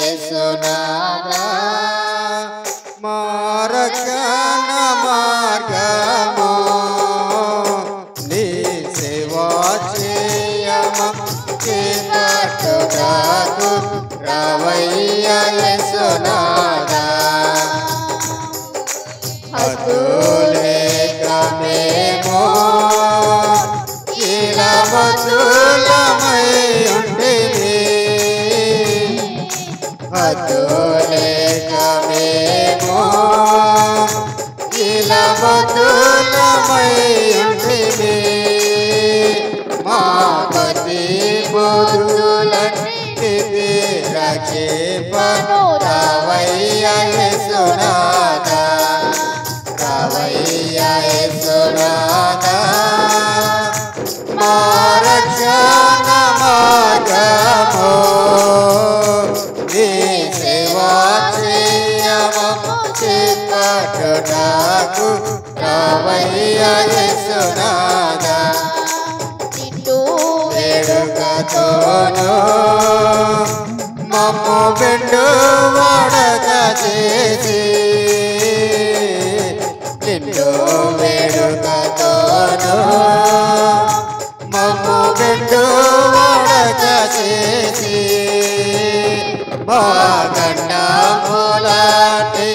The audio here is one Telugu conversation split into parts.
యేసునాథా మారకన మార్గము నీ సేవా చేయమ చేపట్టుటకు రావయ్యా యేసునాథా హద్దులేక మేము ఇలా మధులమై ఉండిని హద్దులేక మేము ఇలా మధులమై ఉండిని మా ప్రతి బుద్ధులన్నిటి రక్షింపను రావయ్యా యేసునాథా రావయ్యా యేసునాథా మా రక్షణ మార్గము నీ సేవా చేయమము చేపట్టుటకు రావయ్యా యేసునాథా నిన్ను వేడుకతోను మమ్ము బిడ్డవాడక చేసి నిన్ను వేడుకతోను మమ్ము బిడ్డవాడక చేసి మా గండములాంటి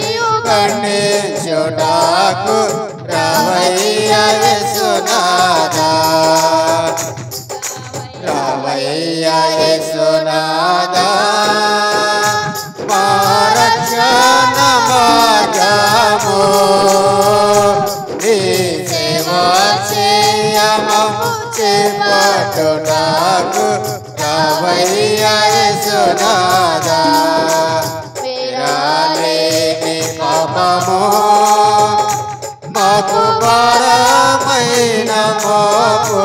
ఖండించుటకు రావయ్యా యేసునాథా రావయ్యా యేసునాథా మా రక్షణ మార్గము నీ సేవా చేయమము చేపట్టుటకు రావయ్యా యేసునాథా విరాలేని పాపము మాకు భారమైన మోపు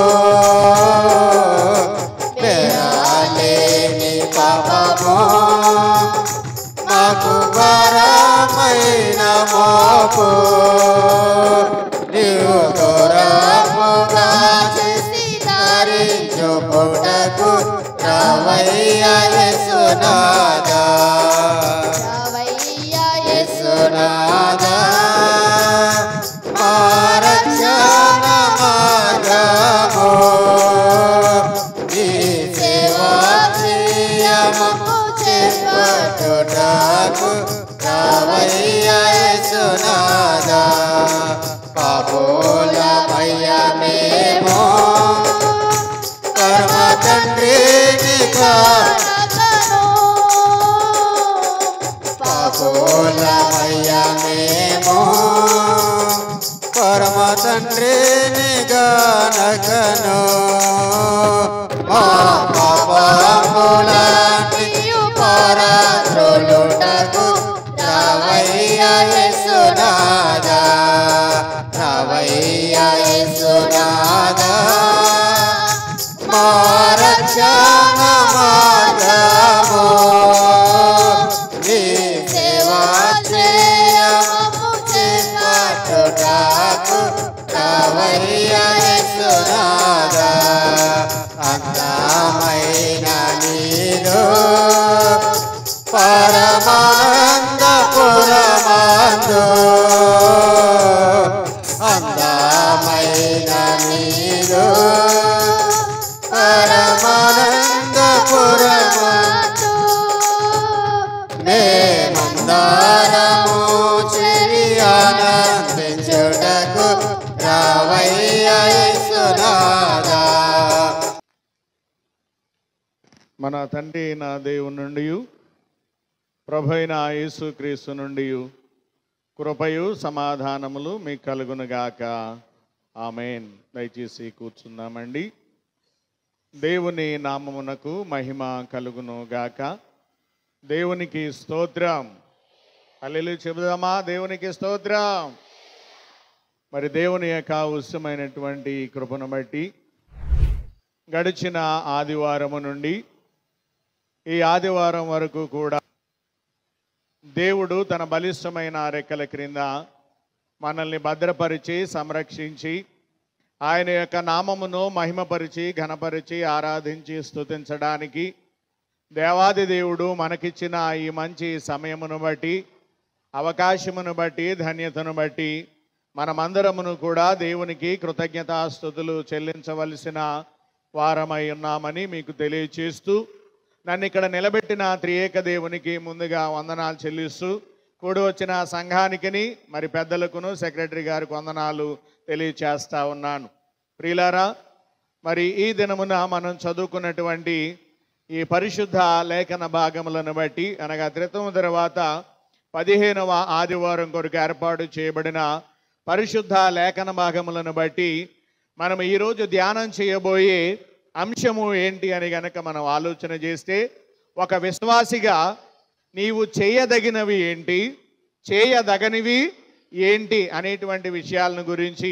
విరాలేని పాపము మాకు భారమైన మోపు నీవు దూరముగా చేసి ధరించుటకు రావయ్యా యేసునాథా రావయ్యా యేసునాథా మా రక్షణ మార్గము నీ సేవా చేయమము చేపట్టుటకు రావయ్యా యేసునాథా పాపులమయ్యా మేము పరమ తండ్రిని పాపులమయ్యా మేము పరమ తండ్రిని గనకను మా పాపములన్నీయు పారద్రోలుటకు రావయ్యా యేసునాథా రావయ్యా యేసునాథా మా రక్షణ మార్గము నీ సేవా చేయము చేపట్టుటకు రావయ్యా యేసునాథా అందమైన నీరు పరమానందపురమందు అందమైన నీరు పరమానందపురమందు మేమందరము చేరి ఆనందించుటకు రావయ్యా యేసునాథా. మన తండ్రి నా దేవుని నుండి ప్రభైన యేసుక్రీస్తు నుండి కృపయు సమాధానములు మీకు కలుగునుగాక. ఆమేన్. దయచేసి కూర్చుందామండి. దేవుని నామమునకు మహిమ కలుగును గాక. దేవునికి స్తోత్రం. హల్లెలూయా చెబుదామా? దేవునికి స్తోత్రం. మరి దేవుని యొక్క ఉత్తమమైనటువంటి కృపను బట్టి గడిచిన ఆదివారము నుండి ఈ ఆదివారం వరకు కూడా దేవుడు తన బలిష్టమైన రెక్కల క్రింద మనల్ని భద్రపరిచి సంరక్షించి ఆయన యొక్క నామమును మహిమపరిచి ఘనపరిచి ఆరాధించి స్తుతించడానికి దేవాది దేవుడు మనకిచ్చిన ఈ మంచి సమయమును బట్టి అవకాశమును బట్టి ధన్యతను బట్టి మనమందరమును కూడా దేవునికి కృతజ్ఞతాస్తుతులు చెల్లించవలసిన వారమై ఉన్నామని మీకు తెలియచేస్తూ నన్ను ఇక్కడ నిలబెట్టిన త్రియేక దేవునికి ముందుగా వందనాలు చెల్లిస్తూ కూడి వచ్చిన సంఘానికిని మరి పెద్దలకును సెక్రటరీ గారికి వందనాలు తెలియచేస్తా ఉన్నాను. ప్రియులారా, మరి ఈ దినమున మనం చదువుకున్నటువంటి ఈ పరిశుద్ధ లేఖన భాగములను బట్టి అనగా త్రితము తర్వాత 15వ ఆదివారం కొరకు ఏర్పాటు చేయబడిన పరిశుద్ధ లేఖన భాగములను బట్టి మనం ఈరోజు ధ్యానం చేయబోయే అంశము ఏంటి అని గనక మనం ఆలోచన చేస్తే, ఒక విశ్వాసిగా నీవు చేయదగినవి ఏంటి, చేయదగనివి ఏంటి అనేటువంటి విషయాలను గురించి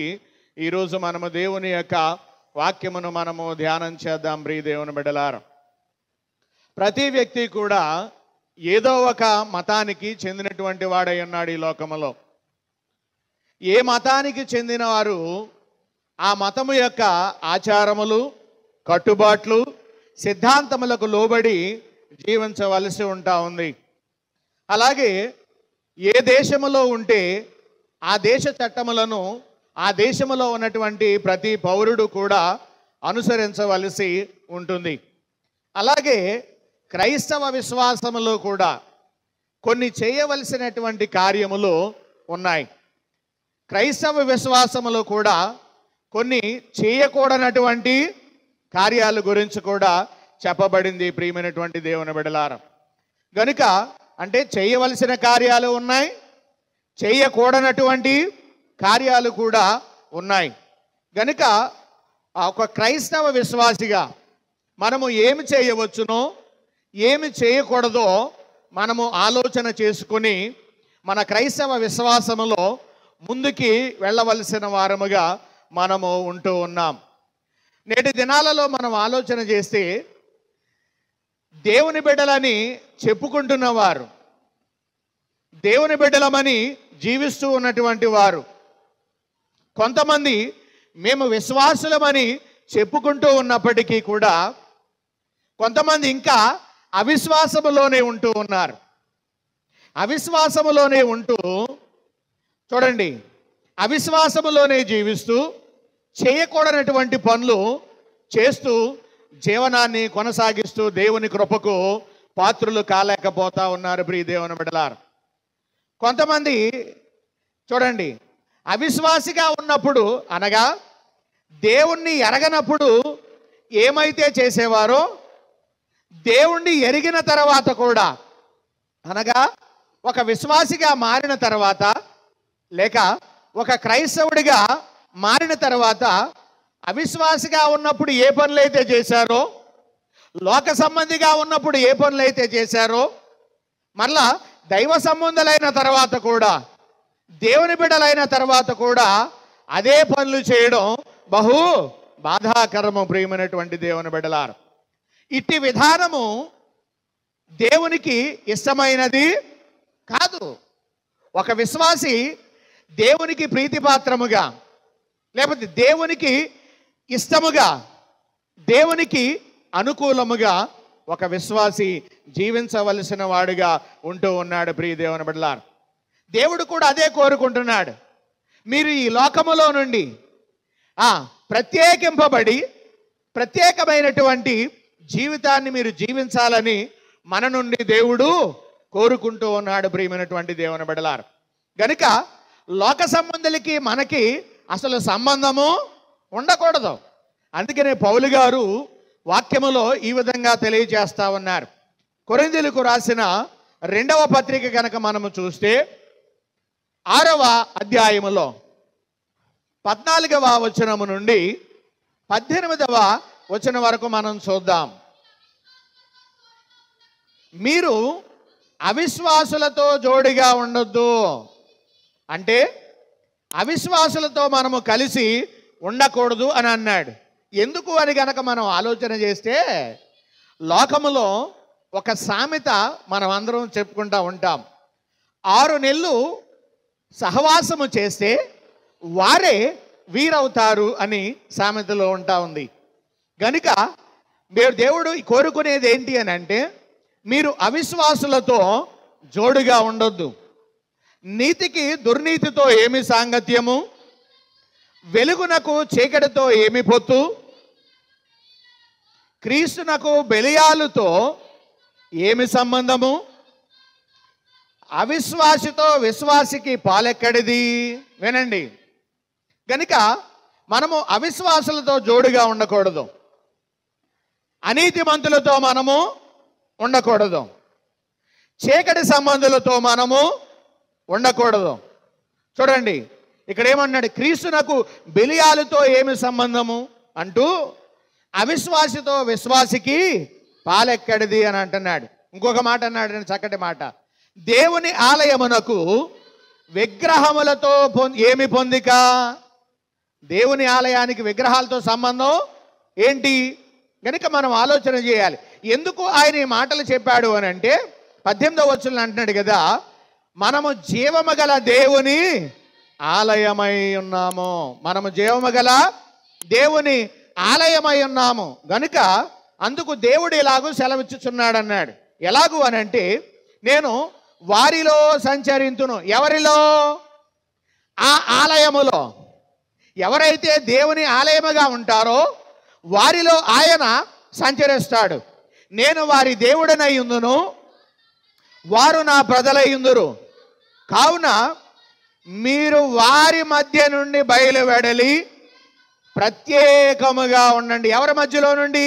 ఈరోజు మనము దేవుని యొక్క వాక్యమును మనము ధ్యానం చేద్దాం. ప్రియ దేవుని బిడ్డలారా, ప్రతి వ్యక్తి కూడా ఏదో ఒక మతానికి చెందినటువంటి వాడై ఉన్నాడు ఈ లోకములో. ఏ మతానికి చెందిన వారు ఆ మతము యొక్క ఆచారములు, కట్టుబాట్లు, సిద్ధాంతములకు లోబడి జీవించవలసి ఉంది. అలాగే ఏ దేశములో ఉంటే ఆ దేశ చట్టములను ఆ దేశములో ఉన్నటువంటి ప్రతి పౌరుడు కూడా అనుసరించవలసి ఉంటుంది. అలాగే క్రైస్తవ విశ్వాసములో కూడా కొన్ని చేయవలసినటువంటి కార్యములు ఉన్నాయి. క్రైస్తవ విశ్వాసములో కూడా కొన్ని చేయకూడనటువంటి కార్యాల గురించి కూడా చెప్పబడింది. ప్రియమైనటువంటి దేవుని బిడ్డలారా, గనుక అంటే చేయవలసిన కార్యాలు ఉన్నాయి, చేయకూడనటువంటి కార్యాలు కూడా ఉన్నాయి. గనుక ఒక క్రైస్తవ విశ్వాసిగా మనము ఏమి చేయవచ్చునో ఏమి చేయకూడదో మనము ఆలోచన చేసుకొని మన క్రైస్తవ విశ్వాసములో ముందుకి వెళ్ళవలసిన వారముగా మనము ఉంటూ ఉన్నాం. నేటి దినాలలో మనం ఆలోచన చేస్తే దేవుని బిడ్డలని చెప్పుకుంటున్నవారు, దేవుని బిడ్డలమని జీవిస్తూ ఉన్నటువంటి వారు, కొంతమంది మేము విశ్వాసులమని చెప్పుకుంటూ ఉన్నప్పటికీ కూడా కొంతమంది ఇంకా అవిశ్వాసములోనే ఉంటూ ఉన్నారు. అవిశ్వాసములోనే ఉంటూ చూడండి, అవిశ్వాసములోనే జీవిస్తూ చేయకూడనటువంటి పనులు చేస్తూ జీవనాన్ని కొనసాగిస్తూ దేవుని కృపకు పాత్రులు కాలేకపోతా ఉన్నారు. ప్రియ దేవుని బిడ్డలారా, కొంతమంది చూడండి అవిశ్వాసిగా ఉన్నప్పుడు అనగా దేవుణ్ణి ఎరగనప్పుడు ఏమైతే చేసేవారో దేవుణ్ణి ఎరిగిన తర్వాత కూడా అనగా ఒక విశ్వాసిగా మారిన తర్వాత లేక ఒక క్రైస్తవుడిగా మారిన తర్వాత అవిశ్వాసిగా ఉన్నప్పుడు ఏ పనులైతే చేశారో, లోక సంబంధిగా ఉన్నప్పుడు ఏ పనులైతే చేశారో, మళ్ళా దైవ సంబంధులైన తర్వాత కూడా, దేవుని బిడ్డలైన తర్వాత కూడా అదే పనులు చేయడం బహు బాధాకరము. ప్రియమైనటువంటి దేవుని బిడ్డలారు, ఇట్టి విధానము దేవునికి ఇష్టమైనది కాదు. ఒక విశ్వాసి దేవునికి ప్రీతిపాత్రముగా, లేకపోతే దేవునికి ఇష్టముగా, దేవునికి అనుకూలముగా ఒక విశ్వాసి జీవించవలసిన వాడుగా ఉంటూ ఉన్నాడు. ప్రియ దేవుని బిడ్డలారు, దేవుడు కూడా అదే కోరుకుంటున్నాడు. మీరు ఈ లోకములో నుండి ప్రత్యేకింపబడి ప్రత్యేకమైనటువంటి జీవితాన్ని మీరు జీవించాలని మన నుండి దేవుడు కోరుకుంటూ ఉన్నాడు. ప్రియమైనటువంటి దేవుని బిడ్డలారు, గనుక లోక సంబంధులకి మనకి అసలు సంబంధము ఉండకూడదు. అందుకనే పౌలు గారు వాక్యములో ఈ విధంగా తెలియజేస్తా ఉన్నారు. కొరింథీయులకు రాసిన 2వ పత్రిక కనుక మనము చూస్తే 6వ అధ్యాయములో 14వ వచనము నుండి 18వ వచనం వరకు మనం చూద్దాం. మీరు అవిశ్వాసులతో జోడిగా ఉండొద్దు అంటే అవిశ్వాసులతో మనము కలిసి ఉండకూడదు అని అన్నాడు. ఎందుకు అని గనక మనం ఆలోచన చేస్తే, లోకములో ఒక సామెత మనం అందరం చెప్పుకుంటూ ఉంటాం. 6 నెలలు సహవాసము చేస్తే వారే వీరవుతారు అని సామెతలో ఉంటా ఉంది. గనుక దేవుడు కోరుకునేది ఏంటి అని అంటే, మీరు అవిశ్వాసులతో జోడుగా ఉండొద్దు. నీతికి దుర్నీతితో ఏమి సాంగత్యము, వెలుగునకు చీకటితో ఏమి పొత్తు, క్రీస్తునకు బెలియాలుతో ఏమి సంబంధము, అవిశ్వాసితో విశ్వాసికి పాలెక్కడిది. వినండి, కనుక మనము అవిశ్వాసులతో జోడుగా ఉండకూడదు, అనీతిమంతులతో మనము ఉండకూడదు, చీకటి సంబంధులతో మనము ఉండకూడదు. చూడండి, ఇక్కడ ఏమన్నాడు, క్రీస్తునకు బెలియాలుతో ఏమి సంబంధము అంటూ అవిశ్వాసితో విశ్వాసికి పాలెక్కడిది అని అంటున్నాడు. ఇంకొక మాట అన్నాడు, చక్కటి మాట, దేవుని ఆలయమునకు విగ్రహములతో ఏమి పొందిక. దేవుని ఆలయానికి విగ్రహాలతో సంబంధం ఏంటి కనుక మనం ఆలోచన చేయాలి. ఎందుకు ఆయన ఈ మాటలు చెప్పాడు అని అంటే, 18వ వచనంలో అంటున్నాడు కదా, మనము జీవము గల దేవుని ఆలయమై ఉన్నాము. మనము జీవము గల దేవుని ఆలయమై ఉన్నాము గనుక అందుకు దేవుడు ఎలాగూ సెలవిచ్చుచున్నాడు అన్నాడు. ఎలాగూ అని అంటే, నేను వారిలో సంచరింతును. ఎవరిలో? ఆ ఆలయములో. ఎవరైతే దేవుని ఆలయముగా ఉంటారో వారిలో ఆయన సంచరిస్తాడు. నేను వారి దేవుడనై ఉందును, వారు నా ప్రజలై ఉందురు. కావున మీరు వారి మధ్య నుండి బయలువెడలి ప్రత్యేకముగా ఉండండి. ఎవరి మధ్యలో నుండి?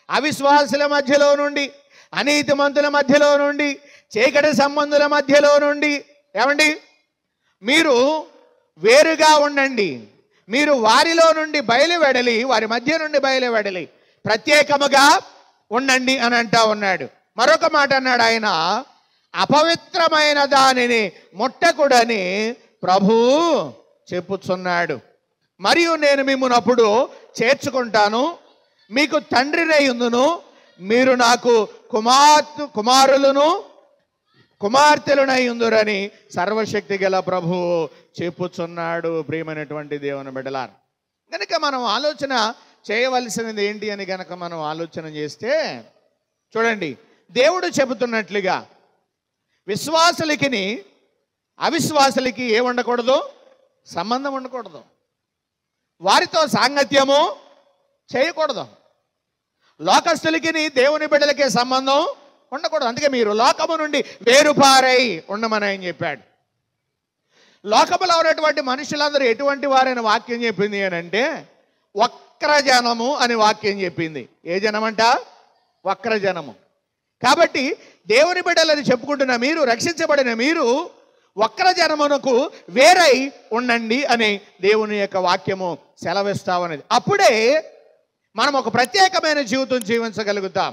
అవిశ్వాసుల మధ్యలో నుండి, అనీతిమంతుల మధ్యలో నుండి, చీకటి సంబంధుల మధ్యలో నుండి. ఏమండి, మీరు వేరుగా ఉండండి. మీరు వారిలో నుండి బయలువెడలి, వారి మధ్య నుండి బయలువెడలి ప్రత్యేకముగా ఉండండి అని అంటా ఉన్నాడు. మరొక మాట అన్నాడు ఆయన, అపవిత్రమైన దానిని ముట్టకుడని ప్రభువు చెప్పుచున్నాడు. మరియు నేను మిమ్మును అప్పుడు చేర్చుకుంటాను, మీకు తండ్రినై ఉందును, మీరు నాకు కుమారులను కుమార్తెలునై ఉందురని సర్వశక్తి గల ప్రభువు చెప్పుచున్నాడు. ప్రియమైనటువంటి దేవుని బిడ్డలారా, కనుక మనం ఆలోచన చేయవలసినది ఏంటి అని కనుక మనం ఆలోచన చేస్తే, చూడండి, దేవుడు చెబుతున్నట్లుగా విశ్వాసులకి అవిశ్వాసులకి ఏ ఉండకూడదు? సంబంధం ఉండకూడదు. వారితో సాంగత్యము చేయకూడదు. లోకస్తులకి దేవుని బిడ్డలకే సంబంధం ఉండకూడదు. అందుకే మీరు లోకము నుండి వేరుపారై ఉండమని ఆయన చెప్పాడు. లోకములో ఉన్నటువంటి మనుషులందరూ ఎటువంటి వారైన వాక్యం చెప్పింది అని అంటే, వక్రజనము అని వాక్యం చెప్పింది. ఏ జనమంట? వక్రజనము. కాబట్టి దేవుని బిడ్డలని చెప్పుకుంటున్న మీరు, రక్షించబడిన మీరు వక్ర జనమునకు వేరై ఉండండి అని దేవుని యొక్క వాక్యము సెలవిస్తా ఉన్నది. అప్పుడే మనం ఒక ప్రత్యేకమైన జీవితం జీవించగలుగుతాం.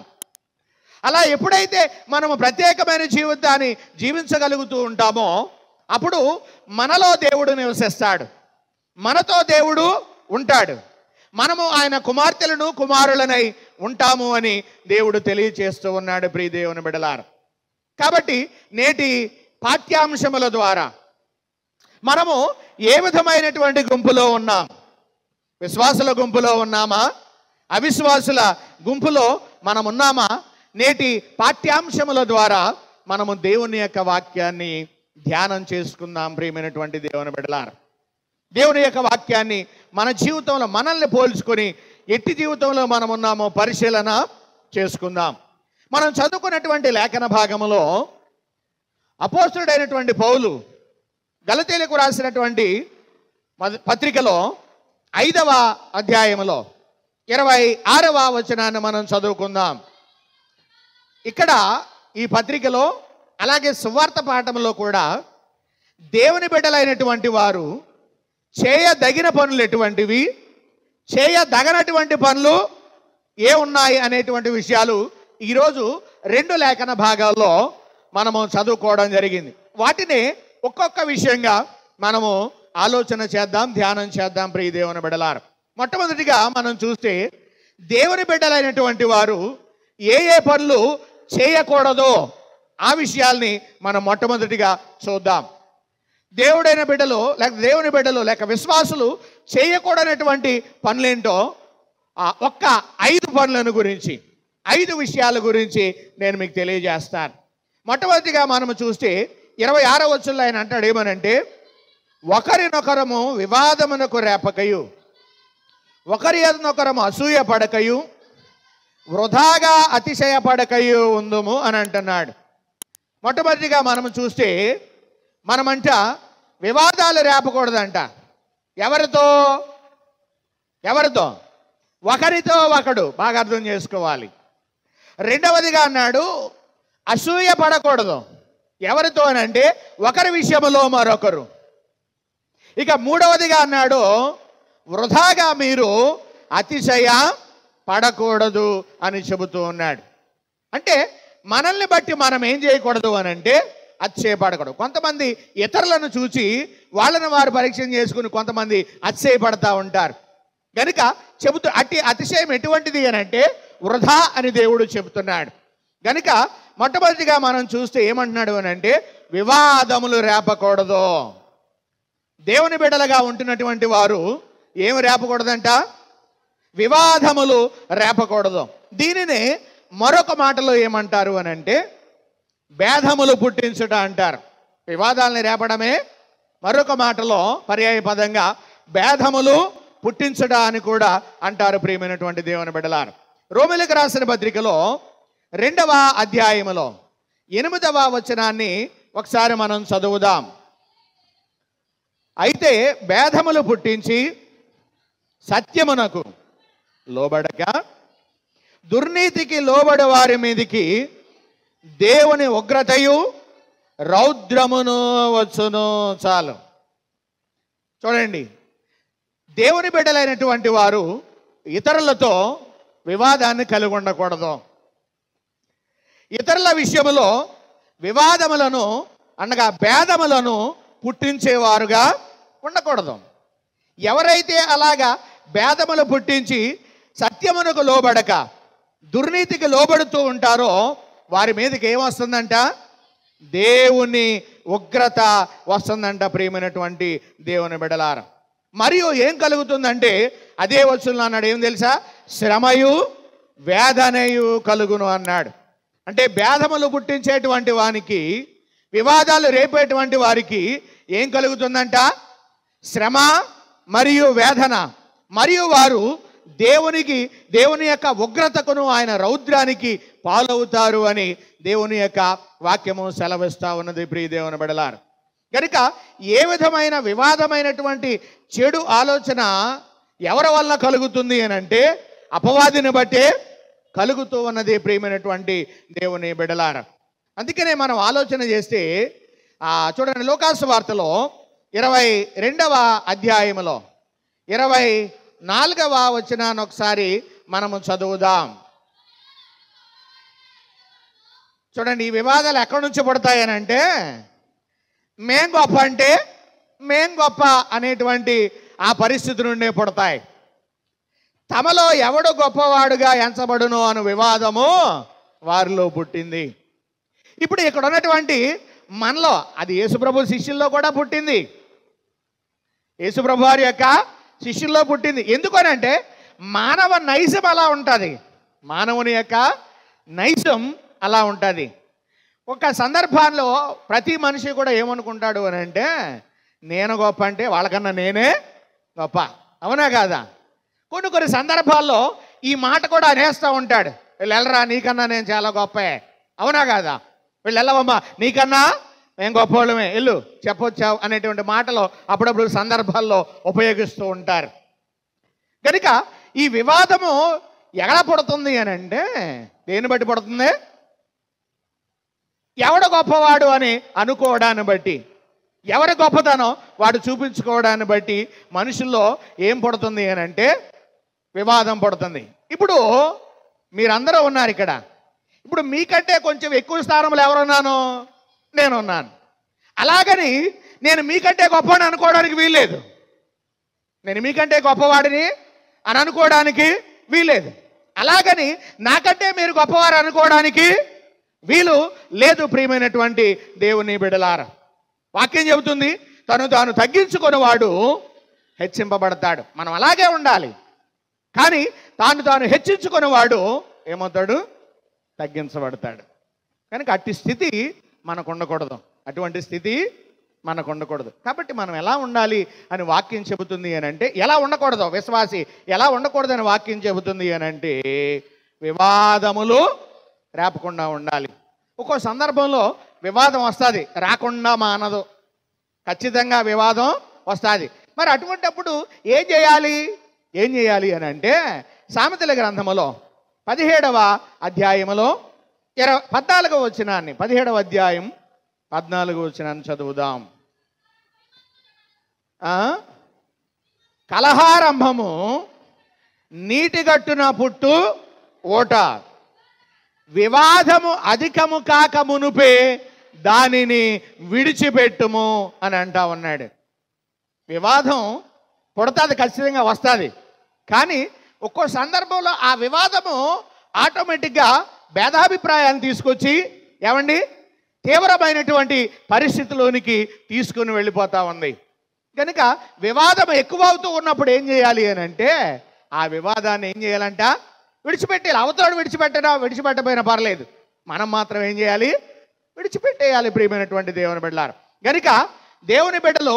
అలా ఎప్పుడైతే మనము ప్రత్యేకమైన జీవితాన్ని జీవించగలుగుతూ ఉంటామో అప్పుడు మనలో దేవుడు నివసిస్తాడు, మనతో దేవుడు ఉంటాడు, మనము ఆయన కుమార్తెలను కుమారులనై ఉంటాము అని దేవుడు తెలియచేస్తూ ఉన్నాడు. ప్రియ దేవుని బిడ్డలారా, కాబట్టి నేటి పాఠ్యాంశముల ద్వారా మనము ఏ విధమైనటువంటి గుంపులో ఉన్నాం? విశ్వాసుల గుంపులో ఉన్నామా? అవిశ్వాసుల గుంపులో మనం ఉన్నామా? నేటి పాఠ్యాంశముల ద్వారా మనము దేవుని యొక్క వాక్యాన్ని ధ్యానం చేసుకుందాం. ప్రియమైనటువంటి దేవుని బిడ్డలారా, దేవుని యొక్క వాక్యాన్ని మన జీవితంలో మనల్ని పోల్చుకొని ఎట్టి జీవితంలో మనం ఉన్నామో పరిశీలన చేసుకుందాం. మనం చదువుకున్నటువంటి లేఖన భాగములో అపోస్తలుడైనటువంటి పౌలు గలతీయులకు రాసినటువంటి పత్రికలో 5వ అధ్యాయములో 26వ వచనాన్ని మనం చదువుకుందాం. ఇక్కడ ఈ పత్రికలో అలాగే సువార్త పాఠంలో కూడా దేవుని బిడ్డలైనటువంటి వారు చేయదగిన పనులు ఎటువంటివి, చేయదగనటువంటి పనులు ఏ ఉన్నాయి అనేటువంటి విషయాలు ఈరోజు 2 లేఖన భాగాల్లో మనము చదువుకోవడం జరిగింది. వాటిని ఒక్కొక్క విషయంగా మనము ఆలోచన చేద్దాం, ధ్యానం చేద్దాం. ప్రియ దేవుని బిడ్డలారా, మొట్టమొదటిగా మనం చూస్తే దేవుని బిడ్డలైనటువంటి వారు ఏ ఏ పనులు చేయకూడదో ఆ విషయాల్ని మనం మొట్టమొదటిగా చూద్దాం. దేవుడైన బిడ్డలు లేక దేవుని బిడ్డలు లేక విశ్వాసులు చేయకూడనటువంటి పనులేంటో ఒక్క 5 పనులను గురించి 5 విషయాల గురించి నేను మీకు తెలియజేస్తాను. మొట్టమొదటిగా మనము చూస్తే 26వ వచనంలో ఆయన అంటాడు ఏమనంటే, ఒకరినొకరము వివాదమునకు రేపకయు, ఒకరి యొక్కరము అసూయ పడకయు, వృధాగా అతిశయపడకయు ఉందుము అని అంటున్నాడు. మొట్టమొదటిగా మనము చూస్తే మనమంట వివాదాలు రేపకూడదంట. ఎవరితో? ఒకరితో ఒకడు. బాగా అర్థం చేసుకోవాలి. రెండవదిగా అన్నాడు అసూయ పడకూడదు. ఎవరితో అనంటే ఒకరి విషయంలో మరొకరు. ఇక మూడవదిగా అన్నాడు వృధాగా మీరు అతిశయ పడకూడదు అని చెబుతూ ఉన్నాడు. అంటే మనల్ని బట్టి మనం ఏం చేయకూడదు అని అంటే అతిశయపడకూడదు. కొంతమంది ఇతరులను చూసి వాళ్ళని వారు పరీక్ష చేసుకుని కొంతమంది అతిశయపడతా ఉంటారు. కనుక అతిశయం ఎటువంటిది అని అంటే వృధా అని దేవుడు చెబుతున్నాడు. కనుక మొట్టమొదటిగా మనం చూస్తే ఏమంటున్నాడు అని అంటే వివాదములు రేపకూడదు. దేవుని బిడ్డలుగా ఉంటున్నటువంటి వారు ఏమి రేపకూడదంట? వివాదములు రేపకూడదు. దీనిని మరొక మాటలో ఏమంటారు అని అంటే భేదములు పుట్టించుట అంటారు. వివాదాలని రేపడమే మరొక మాటలో పర్యాయ పదంగా భేదములు పుట్టించుట అని కూడా అంటారు. ప్రియమైనటువంటి దేవుని బిడ్డలారా, రోమీయులకు రాసిన పత్రికలో 2వ అధ్యాయములో 8వ వచనాన్ని ఒకసారి మనం చదువుదాం. అయితే భేదములు పుట్టించి సత్యమునకు లోబడక దుర్నీతికి లోబడి వారి మీదికి దేవుని ఉగ్రతయు రౌద్రమును వచ్చును. చాలు చూడండి, దేవుని బిడ్డలైనటువంటి వారు ఇతరులతో వివాదాన్ని కలిగి ఉండకూడదు. ఇతరుల విషయంలో వివాదములను అనగా భేదములను పుట్టించేవారుగా ఉండకూడదు. ఎవరైతే అలాగా భేదములు పుట్టించి సత్యమునకు లోబడక దుర్నీతికి లోబడుతూ ఉంటారో వారి మీదకి ఏమొస్తుందంట? దేవుని ఉగ్రత వస్తుందంట. ప్రియమైనటువంటి దేవుని బిడ్డలారా, మరియు ఏం కలుగుతుందంటే అదే వచనంలో అన్నాడు, ఏం తెలుసా? శ్రమయు వేదనయు కలుగును అన్నాడు. అంటే భేదములు పుట్టించేటువంటి వానికి, వివాదాలు రేపేటువంటి వారికి ఏం కలుగుతుందంట? శ్రమ మరియు వేదన. మరియు వారు దేవుని యొక్క ఉగ్రతకును ఆయన రౌద్రానికి పాలవుతారు అని దేవుని యొక్క వాక్యము సెలవిస్తా ఉన్నది. ప్రియ దేవుని బిడ్డలారా, కనుక ఏ విధమైన వివాదమైనటువంటి చెడు ఆలోచన ఎవరి వల్ల కలుగుతుంది అని అంటే అపవాదిని బట్టే కలుగుతూ ఉన్నది. ప్రియమైనటువంటి దేవుని బిడ్డలారా, అందుకనే మనం ఆలోచన చేస్తే చూడండి, లూకాసు వార్తలో 22వ అధ్యాయములో 24వ వచనాన్ని ఒకసారి మనము చదువుదాం. చూడండి, ఈ వివాదాలు ఎక్కడి నుంచి పుడతాయనంటే మేం గొప్ప అంటే మేం గొప్ప అనేటువంటి ఆ పరిస్థితి నుండే పుడతాయి. తమలో ఎవడు గొప్పవాడుగా ఎంచబడును అను వివాదము వారిలో పుట్టింది. ఇప్పుడు ఇక్కడ ఉన్నటువంటి మనలో, అది యేసుప్రభు శిష్యుల్లో కూడా పుట్టింది, యేసుప్రభు వారి యొక్క శిష్యుల్లో పుట్టింది. ఎందుకనంటే మానవ నైజం అలా ఉంటుంది, మానవుని యొక్క నైజం అలా ఉంటుంది. ఒక సందర్భంలో ప్రతి మనిషి కూడా ఏమనుకుంటాడు అని అంటే నేను గొప్ప అంటే వాళ్ళకన్నా నేనే గొప్ప, అవునా కాదా? కొన్ని సందర్భాల్లో ఈ మాట కూడా అనేస్తూ ఉంటాడు, వీళ్ళు వెళ్ళరా నీకన్నా నేను చాలా గొప్పే, అవునా కాదా? వీళ్ళు వెళ్ళవమ్మా నీకన్నా మేము గొప్ప వాళ్ళమే, వెళ్ళు చెప్పొచ్చావు అనేటువంటి మాటలు అప్పుడప్పుడు సందర్భాల్లో ఉపయోగిస్తూ ఉంటారు. కనుక ఈ వివాదము ఎక్కడ పుడుతుంది అని అంటే దేన్ని బట్టి పుడుతుంది? ఎవడు గొప్పవాడు అని అనుకోవడాన్ని బట్టి, ఎవరి గొప్పతనం వాడు చూపించుకోవడాన్ని బట్టి మనుషుల్లో ఏం పుడుతుంది అని అంటే వివాదం పుడుతుంది. ఇప్పుడు మీరందరూ ఉన్నారు ఇక్కడ, ఇప్పుడు మీకంటే కొంచెం ఎక్కువ స్థానంలో ఎవరున్నాను? నేనున్నాను. అలాగని నేను మీకంటే గొప్పవాడిని అనుకోవడానికి వీల్లేదు, నేను మీకంటే గొప్పవాడిని అని అనుకోవడానికి వీల్లేదు. అలాగని నాకంటే మీరు గొప్పవారు అనుకోవడానికి వీలు లేదు. ప్రియమైనటువంటి దేవుని బిడ్డలారా, వాక్యం చెబుతుంది తను తాను తగ్గించుకొని వాడు హెచ్చింపబడతాడు. మనం అలాగే ఉండాలి. కానీ తాను హెచ్చించుకొని వాడు ఏమవుతాడు? తగ్గించబడతాడు. కనుక అట్టి స్థితి మనకు ఉండకూడదు, అటువంటి స్థితి మనకు ఉండకూడదు. కాబట్టి మనం ఎలా ఉండాలి అని వాక్యం చెబుతుంది అని అంటే, ఎలా ఉండకూడదు విశ్వాసి ఎలా ఉండకూడదు అని వాక్యం చెబుతుంది అని అంటే వివాదములు రేపకుండా ఉండాలి. ఒక్కో సందర్భంలో వివాదం వస్తుంది, రాకుండా మానదు, ఖచ్చితంగా వివాదం వస్తుంది. మరి అటువంటిప్పుడు ఏం చేయాలి అని అంటే సామెతల గ్రంథములో 17వ అధ్యాయములో 14వ వచనాన్ని, 17వ అధ్యాయం 14వ వచనాన్ని చదువుదాం. కలహారంభము నీటిగట్టున పుట్టు ఓట, వివాదము అధికము కాక మునుపే దానిని విడిచిపెట్టుము అని అంటా ఉన్నాడు. వివాదం పుడతాది, ఖచ్చితంగా వస్తుంది. కానీ ఒక్కో సందర్భంలో ఆ వివాదము ఆటోమేటిక్గా భేదాభిప్రాయాన్ని తీసుకొచ్చి ఏమండి తీవ్రమైనటువంటి పరిస్థితిలోనికి తీసుకుని వెళ్ళిపోతూ ఉంది. కనుక వివాదం ఎక్కువ అవుతూ ఉన్నప్పుడు ఏం చేయాలి అని అంటే ఆ వివాదాన్ని ఏం చేయాలంట? విడిచిపెట్టాలి. అవతల విడిచిపెట్టకపోయినా పర్లేదు, మనం మాత్రం ఏం చేయాలి? విడిచిపెట్టేయాలి. ప్రియమైనటువంటి దేవుని బిడ్డలారా, కనుక దేవుని బిడ్డలు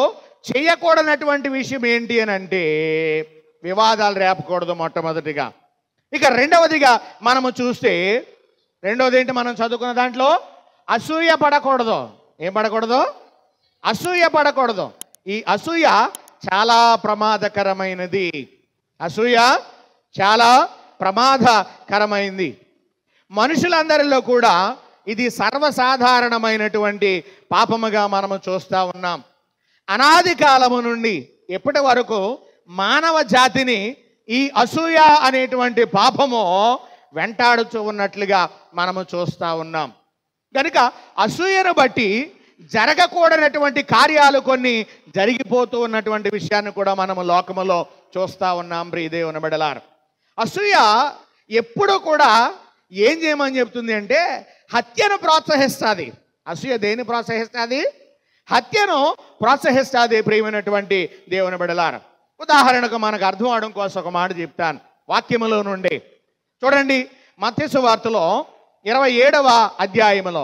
చేయకూడనటువంటి విషయం ఏంటి అని అంటే వివాదాలు రేపకూడదు మొట్టమొదటిగా. ఇక రెండవదిగా మనము చూస్తే, రెండవది ఏంటి మనం చదువుకున్న దాంట్లో? అసూయ పడకూడదు. ఏం పడకూడదు? అసూయ పడకూడదు. ఈ అసూయ చాలా ప్రమాదకరమైనది. అసూయ చాలా ప్రమాదకరమైంది. మనుషులందరిలో కూడా ఇది సర్వసాధారణమైనటువంటి పాపముగా మనము చూస్తూ ఉన్నాం. అనాది కాలము నుండి ఎప్పటి వరకు మానవ జాతిని ఈ అసూయ అనేటువంటి పాపము వెంటాడుతూ ఉన్నట్లుగా మనము చూస్తూ ఉన్నాం. కనుక అసూయను బట్టి జరగకూడనటువంటి కార్యాలు కొన్ని జరిగిపోతూ ఉన్నటువంటి విషయాన్ని కూడా మనము లోకములో చూస్తూ ఉన్నాం. ప్రియదేవుని బిడ్డలారా, అసూయ ఎప్పుడూ కూడా ఏం చేయమని చెప్తుంది అంటే హత్యను ప్రోత్సహిస్తుంది. అసూయ దేన్ని ప్రోత్సహిస్తుంది? హత్యను ప్రోత్సహిస్తుంది. ప్రియమైనటువంటి దేవుని బిడ్డలారా, ఉదాహరణకు మనకు అర్థం అవడం కోసం ఒక మాట చెప్తాను వాక్యములో నుండి. చూడండి, మత్తయి సువార్తలో 27వ అధ్యాయములో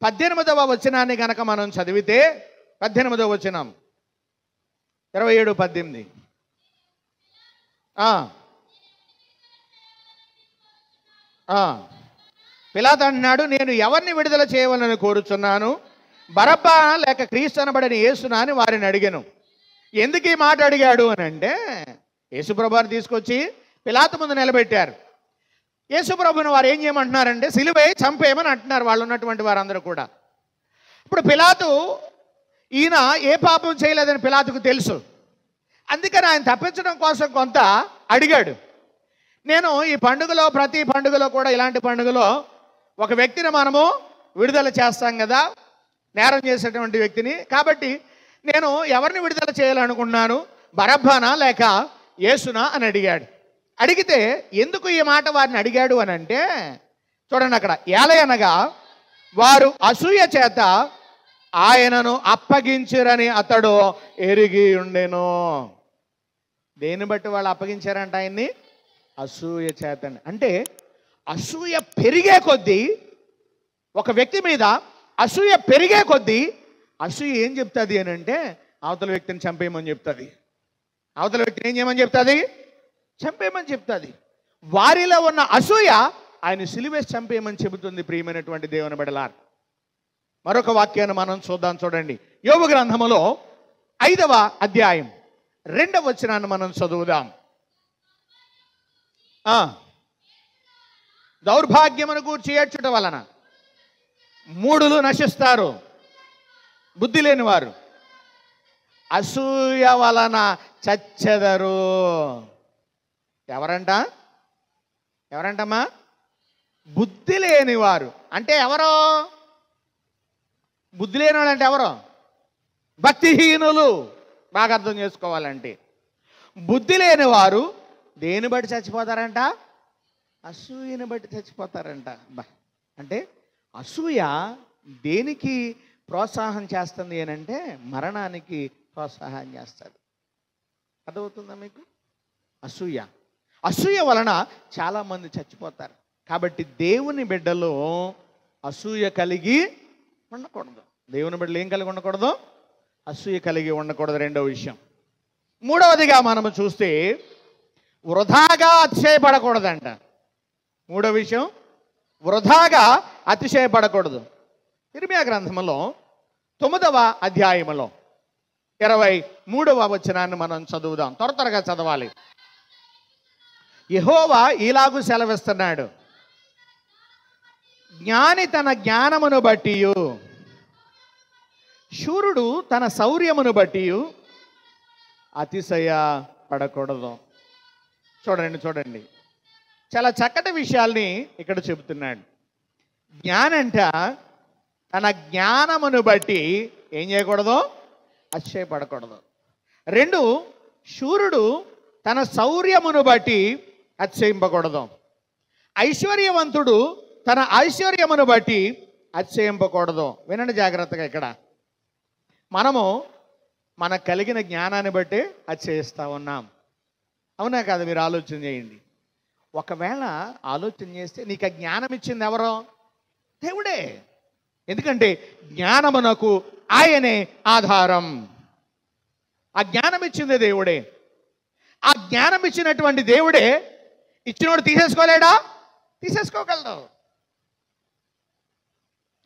18వ వచనాన్ని కనుక మనం చదివితే, 18వ వచనం 27:18. పిలాతు అంటున్నాడు, నేను ఎవరిని విడుదల చేయవలని కోరుచున్నాను, బరబ్బా లేక క్రీస్తు అనబడని యేసునా అని వారిని అడిగాను. ఎందుకు ఈ మాట అడిగాడు అని అంటే యేసుప్రభుని తీసుకొచ్చి పిలాతు ముందు నిలబెట్టారు. యేసుప్రభుని వారు ఏం చేయమంటున్నారంటే సిలువై చంపేయమని అంటున్నారు వాళ్ళు ఉన్నటువంటి వారందరూ కూడా. ఇప్పుడు పిలాతు ఈయన ఏ పాపం చేయలేదని పిలాతుకు తెలుసు. అందుకని ఆయన తప్పించడం కోసం కొంత అడిగాడు. నేను ఈ పండుగలో, ప్రతి పండుగలో కూడా, ఇలాంటి పండుగలో ఒక వ్యక్తిని మనము విడుదల చేస్తాం కదా, నేరం చేసేటువంటి వ్యక్తిని. కాబట్టి నేను ఎవరిని విడుదల చేయాలనుకున్నాను, బరబ్బానా లేక యేసునా అని అడిగాడు. అడిగితే ఎందుకు ఈ మాట వారిని అడిగాడు అని అంటే, చూడండి అక్కడ, ఏలయనగా వారు అసూయ చేత ఆయనను అప్పగించిరని అతడు ఎరిగి ఉండెను. దేన్ని బట్టి వాళ్ళు అప్పగించారంట ఆయన్ని? అసూయ చేతండి. అంటే అసూయ పెరిగే కొద్దీ, ఒక వ్యక్తి మీద అసూయ పెరిగే కొద్దీ అసూయ ఏం చెప్తుంది అని అంటే, అవతల వ్యక్తిని చంపేయమని చెప్తుంది. అవతల వ్యక్తిని ఏం చేయమని చెప్తుంది? చంపేయమని చెప్తుంది. వారిలో ఉన్న అసూయ ఆయన సిలువేసి చంపేయమని చెబుతుంది. ప్రియమైనటువంటి దేవుని బిడ్డలారా, మరొక వాక్యాన్ని మనం చూద్దాం. చూడండి, యోబు గ్రంథములో 5వ అధ్యాయం 2వ వచనాన్ని మనం చదువుదాం. దౌర్భాగ్యమును గూర్చి ఏడ్చుట వలన మూఢులు నశిస్తారు, బుద్ధి లేని వారు అసూయ వలన చచ్చెదరు. ఎవరంటమ్మా? బుద్ధి లేని వారు. అంటే ఎవరో? బుద్ధి లేని వాళ్ళు అంటే ఎవరో? భక్తిహీనులు. బాగా అర్థం చేసుకోవాలంటే, బుద్ధి లేని వారు దేని బట్టి చచ్చిపోతారంట? అసూయని బట్టి చచ్చిపోతారంట. అంటే అసూయ దేనికి ప్రోత్సాహం చేస్తుంది అని అంటే, మరణానికి ప్రోత్సాహం చేస్తుంది. అర్థమవుతుందా మీకు? అసూయ వలన చాలామంది చచ్చిపోతారు. కాబట్టి దేవుని బిడ్డలో అసూయ కలిగి ఉండకూడదు. దేవుని బిడ్డలు ఏం కలిగి ఉండకూడదు? అసూయ కలిగి ఉండకూడదు. రెండవ విషయం. మూడవదిగా మనము చూస్తే వృధాగా అతిశయపడకూడదంట. మూడవ విషయం, వృధాగా అతిశయపడకూడదు. ఇర్మియా గ్రంథంలో 9వ అధ్యాయములో 23వ వచనాన్ని మనం చదువుదాం. త్వరగా చదవాలి. యెహోవా ఇలాగు సెలవిస్తున్నాడు, జ్ఞాని తన జ్ఞానమును బట్టి, శూరుడు తన శౌర్యమును బట్టి అతిశయ పడకూడదు. చూడండి, చాలా చక్కటి విషయాల్ని ఇక్కడ చెబుతున్నాడు. జ్ఞానంట తన జ్ఞానమును బట్టి ఏం చేయకూడదు? అతిశయపడకూడదు. 2, శూరుడు తన శౌర్యమును బట్టి అతిశయింపకూడదు. ఐశ్వర్యవంతుడు తన ఐశ్వర్యమును బట్టి అతిశయింపకూడదు. వినండి జాగ్రత్తగా, ఇక్కడ మనము మనకు కలిగిన జ్ఞానాన్ని బట్టి అతిశయిస్తూ ఉన్నాం. అవునా కాదు? మీరు ఆలోచన చేయండి. ఒకవేళ ఆలోచన చేస్తే నీకు ఆ జ్ఞానం ఇచ్చింది ఎవరో? దేవుడే. ఎందుకంటే జ్ఞానమునకు ఆయనే ఆధారం. ఆ జ్ఞానం ఇచ్చింది దేవుడే. ఆ జ్ఞానం ఇచ్చినటువంటి దేవుడే ఇచ్చినోడు తీసేసుకోలేడా? తీసేసుకోగలడు.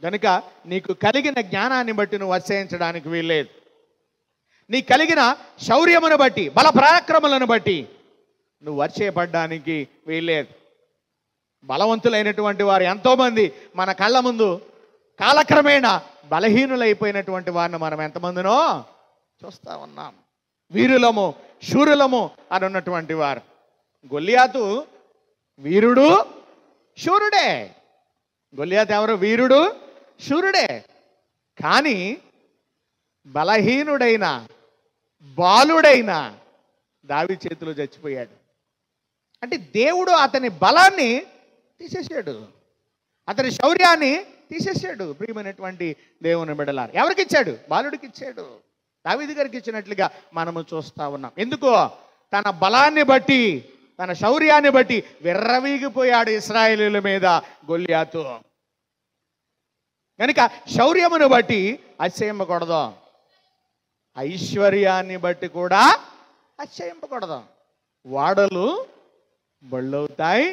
కనుక నీకు కలిగిన జ్ఞానాన్ని బట్టి నువ్వు అతిశయించడానికి వీల్లేదు. నీ కలిగిన శౌర్యమును బట్టి, బల పరాక్రమలను బట్టి నువ్వు అతిశయపడడానికి వీల్లేదు. బలవంతులైనటువంటి వారు ఎంతోమంది మన కళ్ళ ముందు కాలక్రమేణా బలహీనులైపోయినటువంటి వారిని మనం ఎంతమందినో చూస్తూ ఉన్నాం. వీరులము, శూరులము అని ఉన్నటువంటి వారు. గొల్లియాతు వీరుడు, శూరుడే. గొల్లియాతు ఎవరు? వీరుడు, శూరుడే. కానీ బలహీనుడైన, బాలుడైన దావీదు చేతిలో చచ్చిపోయాడు. అంటే దేవుడు అతని బలాన్ని తీసేసాడు, అతని శౌర్యాన్ని తీసేసాడు. ప్రియమైనటువంటి దేవుని బిడ్డలారా, ఎవరికి ఇచ్చాడు? బాలుడికి ఇచ్చాడు. దావీదు గారికి ఇచ్చినట్లుగా మనము చూస్తూ ఉన్నాం. ఎందుకో తన బలాన్ని బట్టి, తన శౌర్యాన్ని బట్టి విర్రవీగిపోయాడు ఇశ్రాయేలీయుల మీద గొల్లియాతు. కనుక శౌర్యమును బట్టి అతిశయింపకూడదు, ఐశ్వర్యాన్ని బట్టి కూడా అతిశయింపకూడదు. వాడలు బళ్ళు అవుతాయి,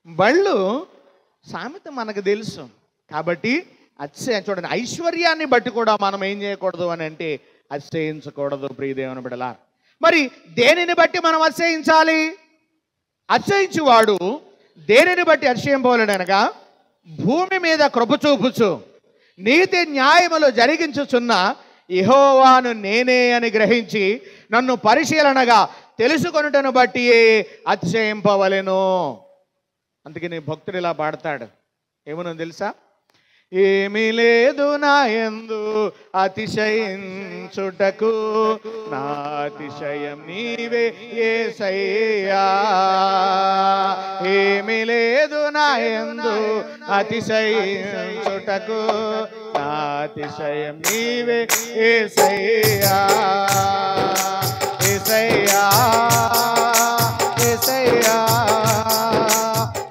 బళ్ళు సామెత మనకు తెలుసు. కాబట్టి చూడండి, ఐశ్వర్యాన్ని బట్టి కూడా మనం ఏం చేయకూడదు అని అంటే అతిశయించకూడదు. ప్రియదేవుని బిడ్డలారా, మరి దేనిని బట్టి మనం అతిశయించాలి? అతిశయించువాడు దేనిని బట్టి అతిశయింపవలెనగా, భూమి మీద కృప చూపుచు నీతి న్యాయములు జరిగించుచున్న యెహోవాను నేనే అని గ్రహించి నన్ను పరిశీలనగా తెలుసుకొనుటను బట్టి అతిశయింపవలెను. అందుకని భక్తుడు ఇలా పాడతాడు, ఏమనో తెలుసా? ఏమీ లేదు నా యందు అతిశయించుటకు, నా అతిశయం నీవే యేసయ్యా. ఏమీ లేదు నా యందు అతిశయించుటకు, నా అతిశయం నీవే యేసయ్యా. యేసయ్యా యేసయ్యా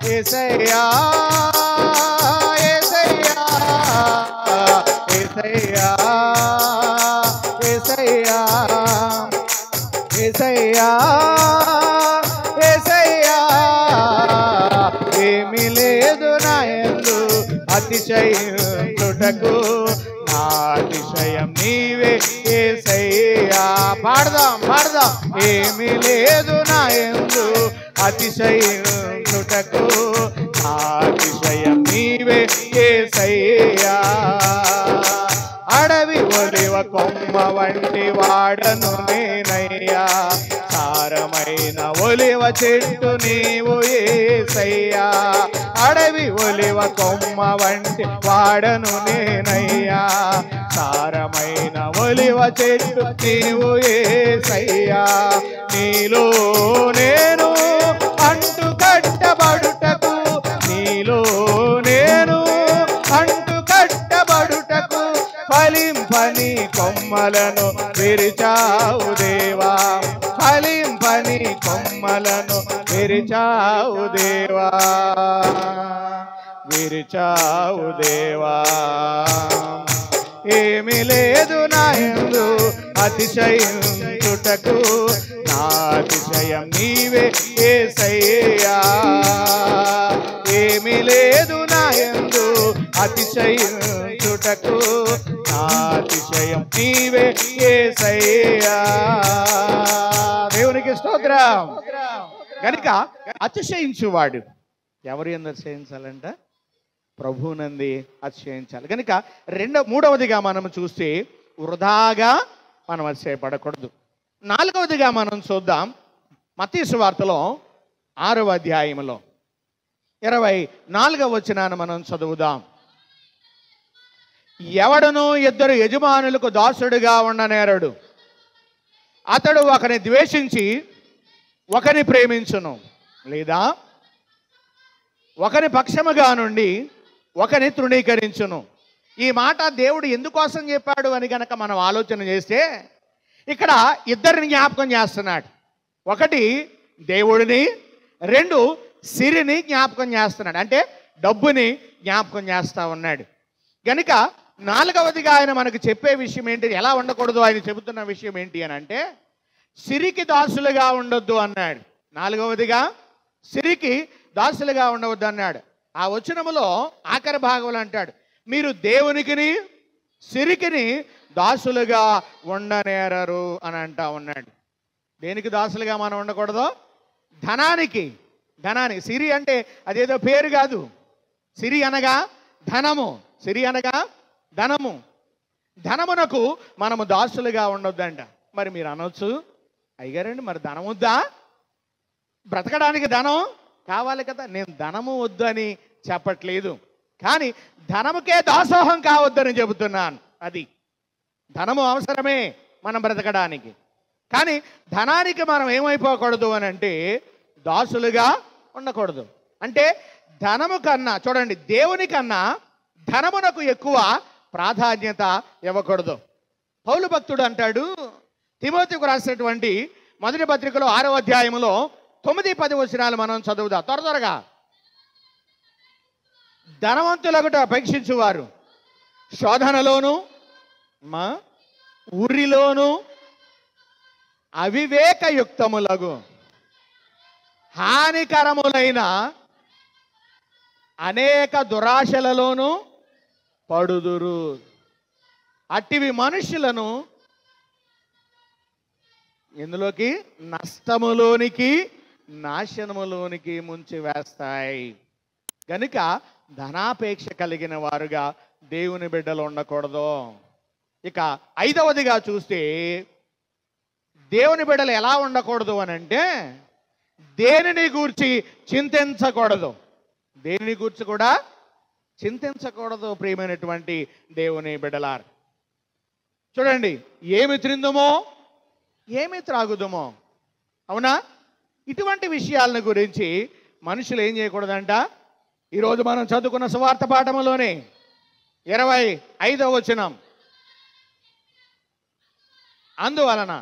యేసయ్యా యేసయ్యా యేసయ్యా యేసయ్యా యేసయ్యా. ఏమీ లేదు నా యందు అతిశయించుటకు, నా అతిశయం నీవే యేసయ్యా. పాడదాం పాడదాం. ఏమీ లేదు నా యందు అతిశయించుటకు, నా అతిశయం నీవే యేసయ్యా. అడవి ఒలివ కొమ్మ వంటి వాడను నేనయ్యా, సారమైన ఒలివ చెట్టు నీవు యేసయ్యా. అడవి ఒలివ కొమ్మ వంటి వాడను నేనయ్యా, సారమైన ఒలివ చెట్టు నీవు యేసయ్యా. నీలో నేను అంటు కట్టబడుటకు, నీలో నేను అంటు కట్టబడుటకు ఫలింపని కొమ్మలను విరిచావు దేవా. ఫలింపని కొమ్మలను విరిచావు దేవా, విరిచావు దేవా. ఏమీ లేదు నా యందు అతిశయించుటకు, నా అతిశయం నీవే యేసయ్యా. ఏమీ లేదు నా యందు అతిశయించుటకు, నా అతిశయం నీవే యేసయ్యా. దేవునికి స్తోత్రం. కనుక అతిశయించువాడు ఎవరు యందు అతిశయించాలంట? ప్రభువునంది అతిశయించాలి. కనుక మూడవదిగా మనం చూస్తే వృధాగా మనం అతిశయపడకూడదు. నాలుగవదిగా మనం చూద్దాం. మత్తయి సువార్తలో 6వ అధ్యాయంలో 24వ వచనాన్ని మనం చదువుదాం. ఎవడను ఇద్దరు యజమానులకు దాసుడుగా ఉండనేరడు. అతడు ఒకని ద్వేషించి ఒకని ప్రేమించును, లేదా ఒకని పక్షముగా నుండి ఒకని తృణీకరించును. ఈ మాట దేవుడు ఎందుకోసం చెప్పాడు అని కనుక మనం ఆలోచన చేస్తే ఇక్కడ ఇద్దరిని జ్ఞాపకం చేస్తున్నాడు. ఒకటి దేవుడిని, రెండు సిరిని జ్ఞాపకం చేస్తున్నాడు. అంటే డబ్బుని జ్ఞాపకం చేస్తూ ఉన్నాడు. కనుక నాలుగవదిగా ఆయన మనకు చెప్పే విషయం ఏంటి, ఎలా ఉండకూడదు ఆయన చెబుతున్న విషయం ఏంటి అని అంటే, సిరికి దాసులుగా ఉండొద్దు అన్నాడు. నాలుగవదిగా సిరికి దాసులుగా ఉండవద్దు అన్నాడు. ఆ వచనములో ఆఖరి భాగంలో అంటాడు, మీరు దేవునికిని సిరికిని దాసులుగా ఉండనేరరు అని అంటా ఉన్నాడు. దేనికి దాసులుగా మనం ఉండకూడదు? ధనానికి. సిరి అంటే అదేదో పేరు కాదు. సిరి అనగా ధనము. సిరి అనగా ధనము. ధనమునకు మనము దాసులుగా ఉండొద్దంట. మరి మీరు అనొచ్చు, అయ్యారండి మరి ధనం వద్దా? బ్రతకడానికి ధనం కావాలి కదా. నేను ధనము వద్దు అని చెప్పట్లేదు, కానీ ధనముకే దాసోహం కావద్దని చెబుతున్నాను. అది ధనము అవసరమే మనం బ్రతకడానికి, కానీ ధనానికి మనం ఏమైపోకూడదు అని అంటే దాసులుగా ఉండకూడదు. అంటే ధనము కన్నా, చూడండి, దేవుని కన్నా ధనమునకు ఎక్కువ ప్రాధాన్యత ఇవ్వకూడదు. పౌలు భక్తుడు అంటాడు, తిమోతికు రాసినటువంటి మొదటి పత్రికలో 6వ అధ్యాయంలో 9-10 వచనాలు మనం చదువుదాం త్వరగా. ధనవంతులగుట అపేక్షించువారు శోధనలోను ఉరిలోను అవివేకయుక్తములగు హానికరములైన అనేక దురాశలలోను పడుదురు. అట్టివి మనుషులను ఎందులోకి? నష్టములోనికి, నాశనములోనికి ముంచి వేస్తాయి. కనుక ధనాపేక్ష కలిగిన వారుగా దేవుని బిడ్డలు ఉండకూడదు. ఇక ఐదవదిగా చూస్తే దేవుని బిడ్డలు ఎలా ఉండకూడదు అని అంటే దేనిని గూర్చి చింతించకూడదు. దేనిని గూర్చి కూడా చింతించకూడదు. ప్రియమైనటువంటి దేవుని బిడ్డలారు, చూడండి, ఏమి తిందుమో ఏమి త్రాగుదుమో, అవునా, ఇటువంటి విషయాలను గురించి మనుషులు ఏం చేయకూడదంట. ఈరోజు మనం చదువుకున్న సువార్త పాఠములోనే 25వ వచనం, అందువలన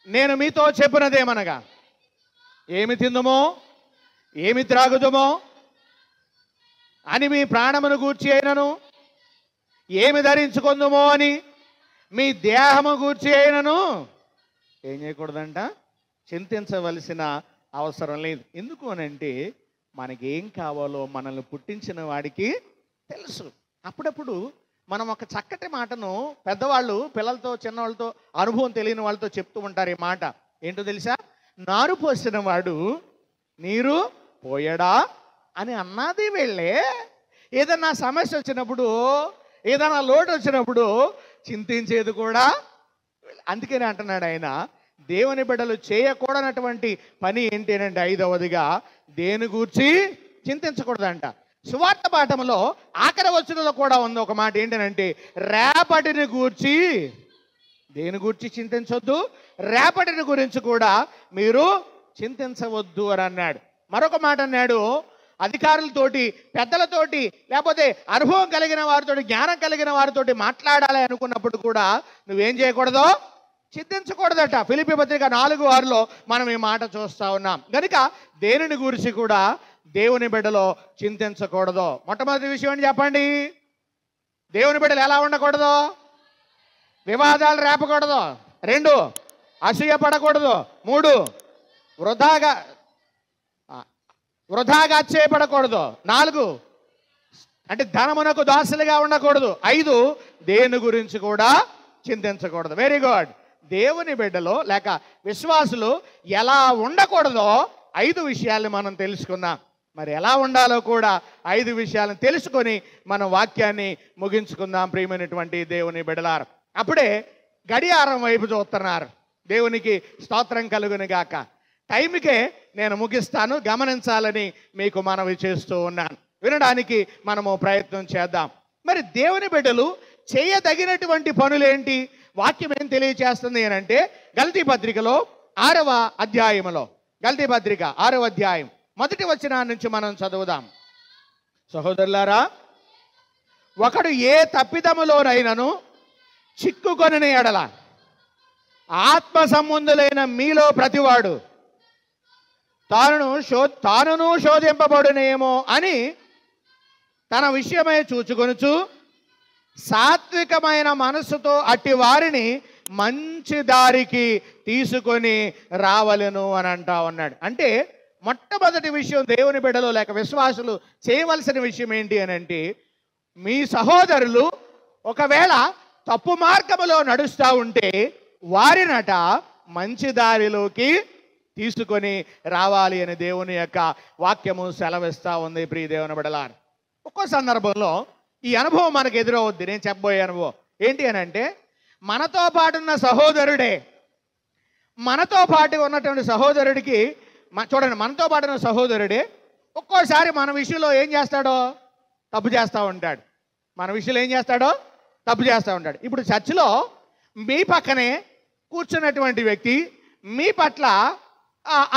నేను మీతో చెప్పినదేమనగా ఏమి తిందుమో ఏమి త్రాగుదుమో అని మీ ప్రాణమును గూర్చి అయినను, ఏమి ధరించుకుందుమో అని మీ దేహము గూర్చి అయినను ఏం చేయకూడదంట, చింతించవలసిన అవసరం లేదు. ఎందుకు అనంటే మనకేం కావాలో మనల్ని పుట్టించిన వాడికి తెలుసు. అప్పుడప్పుడు మనం ఒక చక్కటి మాటను పెద్దవాళ్ళు పిల్లలతో చిన్నవాళ్ళతో అనుభవం తెలియని వాళ్ళతో చెప్తూ ఉంటారు. ఈ మాట ఏంటో తెలుసా? నారు పోసిన వాడు నీరు పోయడా అని అన్నది వెళ్ళే. ఏదన్నా సమస్య వచ్చినప్పుడు, ఏదైనా లోటు వచ్చినప్పుడు చింతించేది కూడా. అందుకని అంటున్నాడు ఆయన, దేవుని బిడ్డలు చేయకూడనటువంటి పని ఏంటి అంటే ఐదవదిగా దేని గూర్చి చింతించకూడదంట. సువార్త పాఠంలో ఆఖరి వచనంలో కూడా ఉంది ఒక మాట, ఏంటంటే రేపటిని గూర్చి, దేని గూర్చి చింతించొద్దు, రేపటిని గురించి కూడా మీరు చింతించవద్దు అని అన్నాడు. మరొక మాట అన్నాడు, అధికారులతోటి, పెద్దలతోటి, లేకపోతే అనుభవం కలిగిన వారితోటి, జ్ఞానం కలిగిన వారితోటి మాట్లాడాలి అనుకున్నప్పుడు కూడా నువ్వేం చేయకూడదు, చింతించకూడదట. ఫిలిప్పీ పత్రిక 4:6లో మనం ఈ మాట చూస్తా ఉన్నాం. కనుక దేనిని గురించి కూడా దేవుని బిడ్డలో చింతించకూడదు. మొట్టమొదటి విషయం అని చెప్పండి, దేవుని బిడ్డలు ఎలా ఉండకూడదు? వివాదాలు రేపకూడదు. 2, అసూయ పడకూడదు. 3, వృధాగా చేయబడకూడదు. 4, అంటే ధనమునకు దాసులుగా ఉండకూడదు. 5, దేని గురించి కూడా చింతించకూడదు. Very good. దేవుని బిడ్డలో లేక విశ్వాసులు ఎలా ఉండకూడదో 5 విషయాలు మనం తెలుసుకుందాం. మరి ఎలా ఉండాలో కూడా 5 విషయాలను తెలుసుకొని మనం వాక్యాన్ని ముగించుకుందాం. ప్రియమైనటువంటి దేవుని బిడ్డలారు, అప్పుడే గడియారం వైపు చూస్తున్నారు. దేవునికి స్తోత్రం కలుగును గాక. టైంకే నేను ముగిస్తాను, గమనించాలని మీకు మనవి చేస్తూ ఉన్నాను. వినడానికి మనము ప్రయత్నం చేద్దాం. మరి దేవుని బిడ్డలు చేయదగినటువంటి పనులేంటి? వాక్యం ఏం తెలియచేస్తుంది అని అంటే గలతీ పత్రికలో 6వ అధ్యాయంలో, గలతీ పత్రిక 6వ అధ్యాయం 1వ వచనం నుంచి మనం చదువుదాం. సహోదరులారా, ఒకడు ఏ తప్పిదములోనైనను చిక్కుకొనిన ఎడల ఆత్మ సంబంధులైన మీలో ప్రతివాడు తానును శోధింపబడునేమో అని తన విషయమై చూచుకొనుచు సాత్వికమైన మనస్సుతో అట్టి వారిని మంచి దారికి తీసుకొని రావలెను అని అంటా ఉన్నాడు. అంటే మొట్టమొదటి విషయం దేవుని బిడ్డలో లేక విశ్వాసులు చేయవలసిన విషయం ఏంటి అని అంటే, మీ సహోదరులు ఒకవేళ తప్పు మార్గములో నడుస్తూ ఉంటే వారినట మంచి దారిలోకి తీసుకొని రావాలి అని దేవుని యొక్క వాక్యము సెలవిస్తూ ఉంది. ప్రియ దేవుని బిడ్డలారా, ఒక్కో సందర్భంలో ఈ అనుభవం మనకు ఎదురవుద్ది. నేను చెప్పబోయే అనుభవం ఏంటి అని అంటే, మనతో పాటున్న సహోదరుడే, మనతో పాటు ఉన్నటువంటి సహోదరుడికి చూడండి, మనతో పాటు ఉన్న సహోదరుడే ఒక్కోసారి మన విషయంలో ఏం చేస్తాడో తప్పు చేస్తూ ఉంటాడు. మన విషయంలో ఏం చేస్తాడో తప్పు చేస్తూ ఉంటాడు. ఇప్పుడు చర్చిలో మీ పక్కనే కూర్చున్నటువంటి వ్యక్తి మీ పట్ల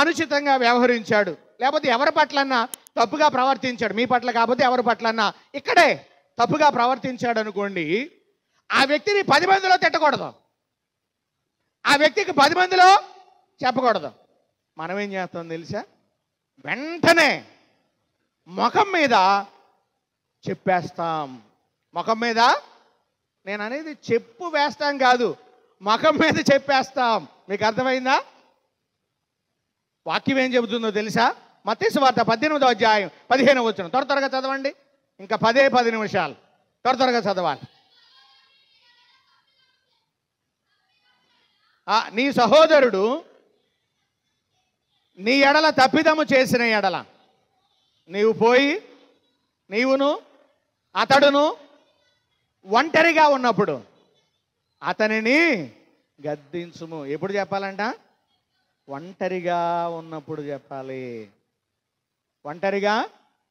అనుచితంగా వ్యవహరించాడు, లేకపోతే ఎవరి పట్లన్నా తప్పుగా ప్రవర్తించాడు, మీ పట్ల కాకపోతే ఎవరి పట్లన్నా ఇక్కడే తప్పుగా ప్రవర్తించాడు అనుకోండి, ఆ వ్యక్తిని 10 మందిలో తిట్టకూడదు, ఆ వ్యక్తికి 10 మందిలో చెప్పకూడదు. మనం ఏం చేస్తాం తెలుసా? వెంటనే ముఖం మీద చెప్పేస్తాం. ముఖం మీద, నేను అనేది చెప్పు వేస్తాం కాదు, ముఖం మీద చెప్పేస్తాం. మీకు అర్థమైందా? వాక్యం ఏం చెబుతుందో తెలుసా? మత్తయి సువార్త 18వ అధ్యాయం 15వ వచనం. త్వరగా చదవండి, ఇంకా 10 నిమిషాలు, త్వరగా చదవాలి. నీ సహోదరుడు నీ ఎడల తప్పిదము చేసిన ఎడల నీవు పోయి నీవును అతడును ఒంటరిగా ఉన్నప్పుడు అతనిని గద్దించుము. ఎప్పుడు చెప్పాలంట? ఒంటరిగా ఉన్నప్పుడు చెప్పాలి. ఒంటరిగా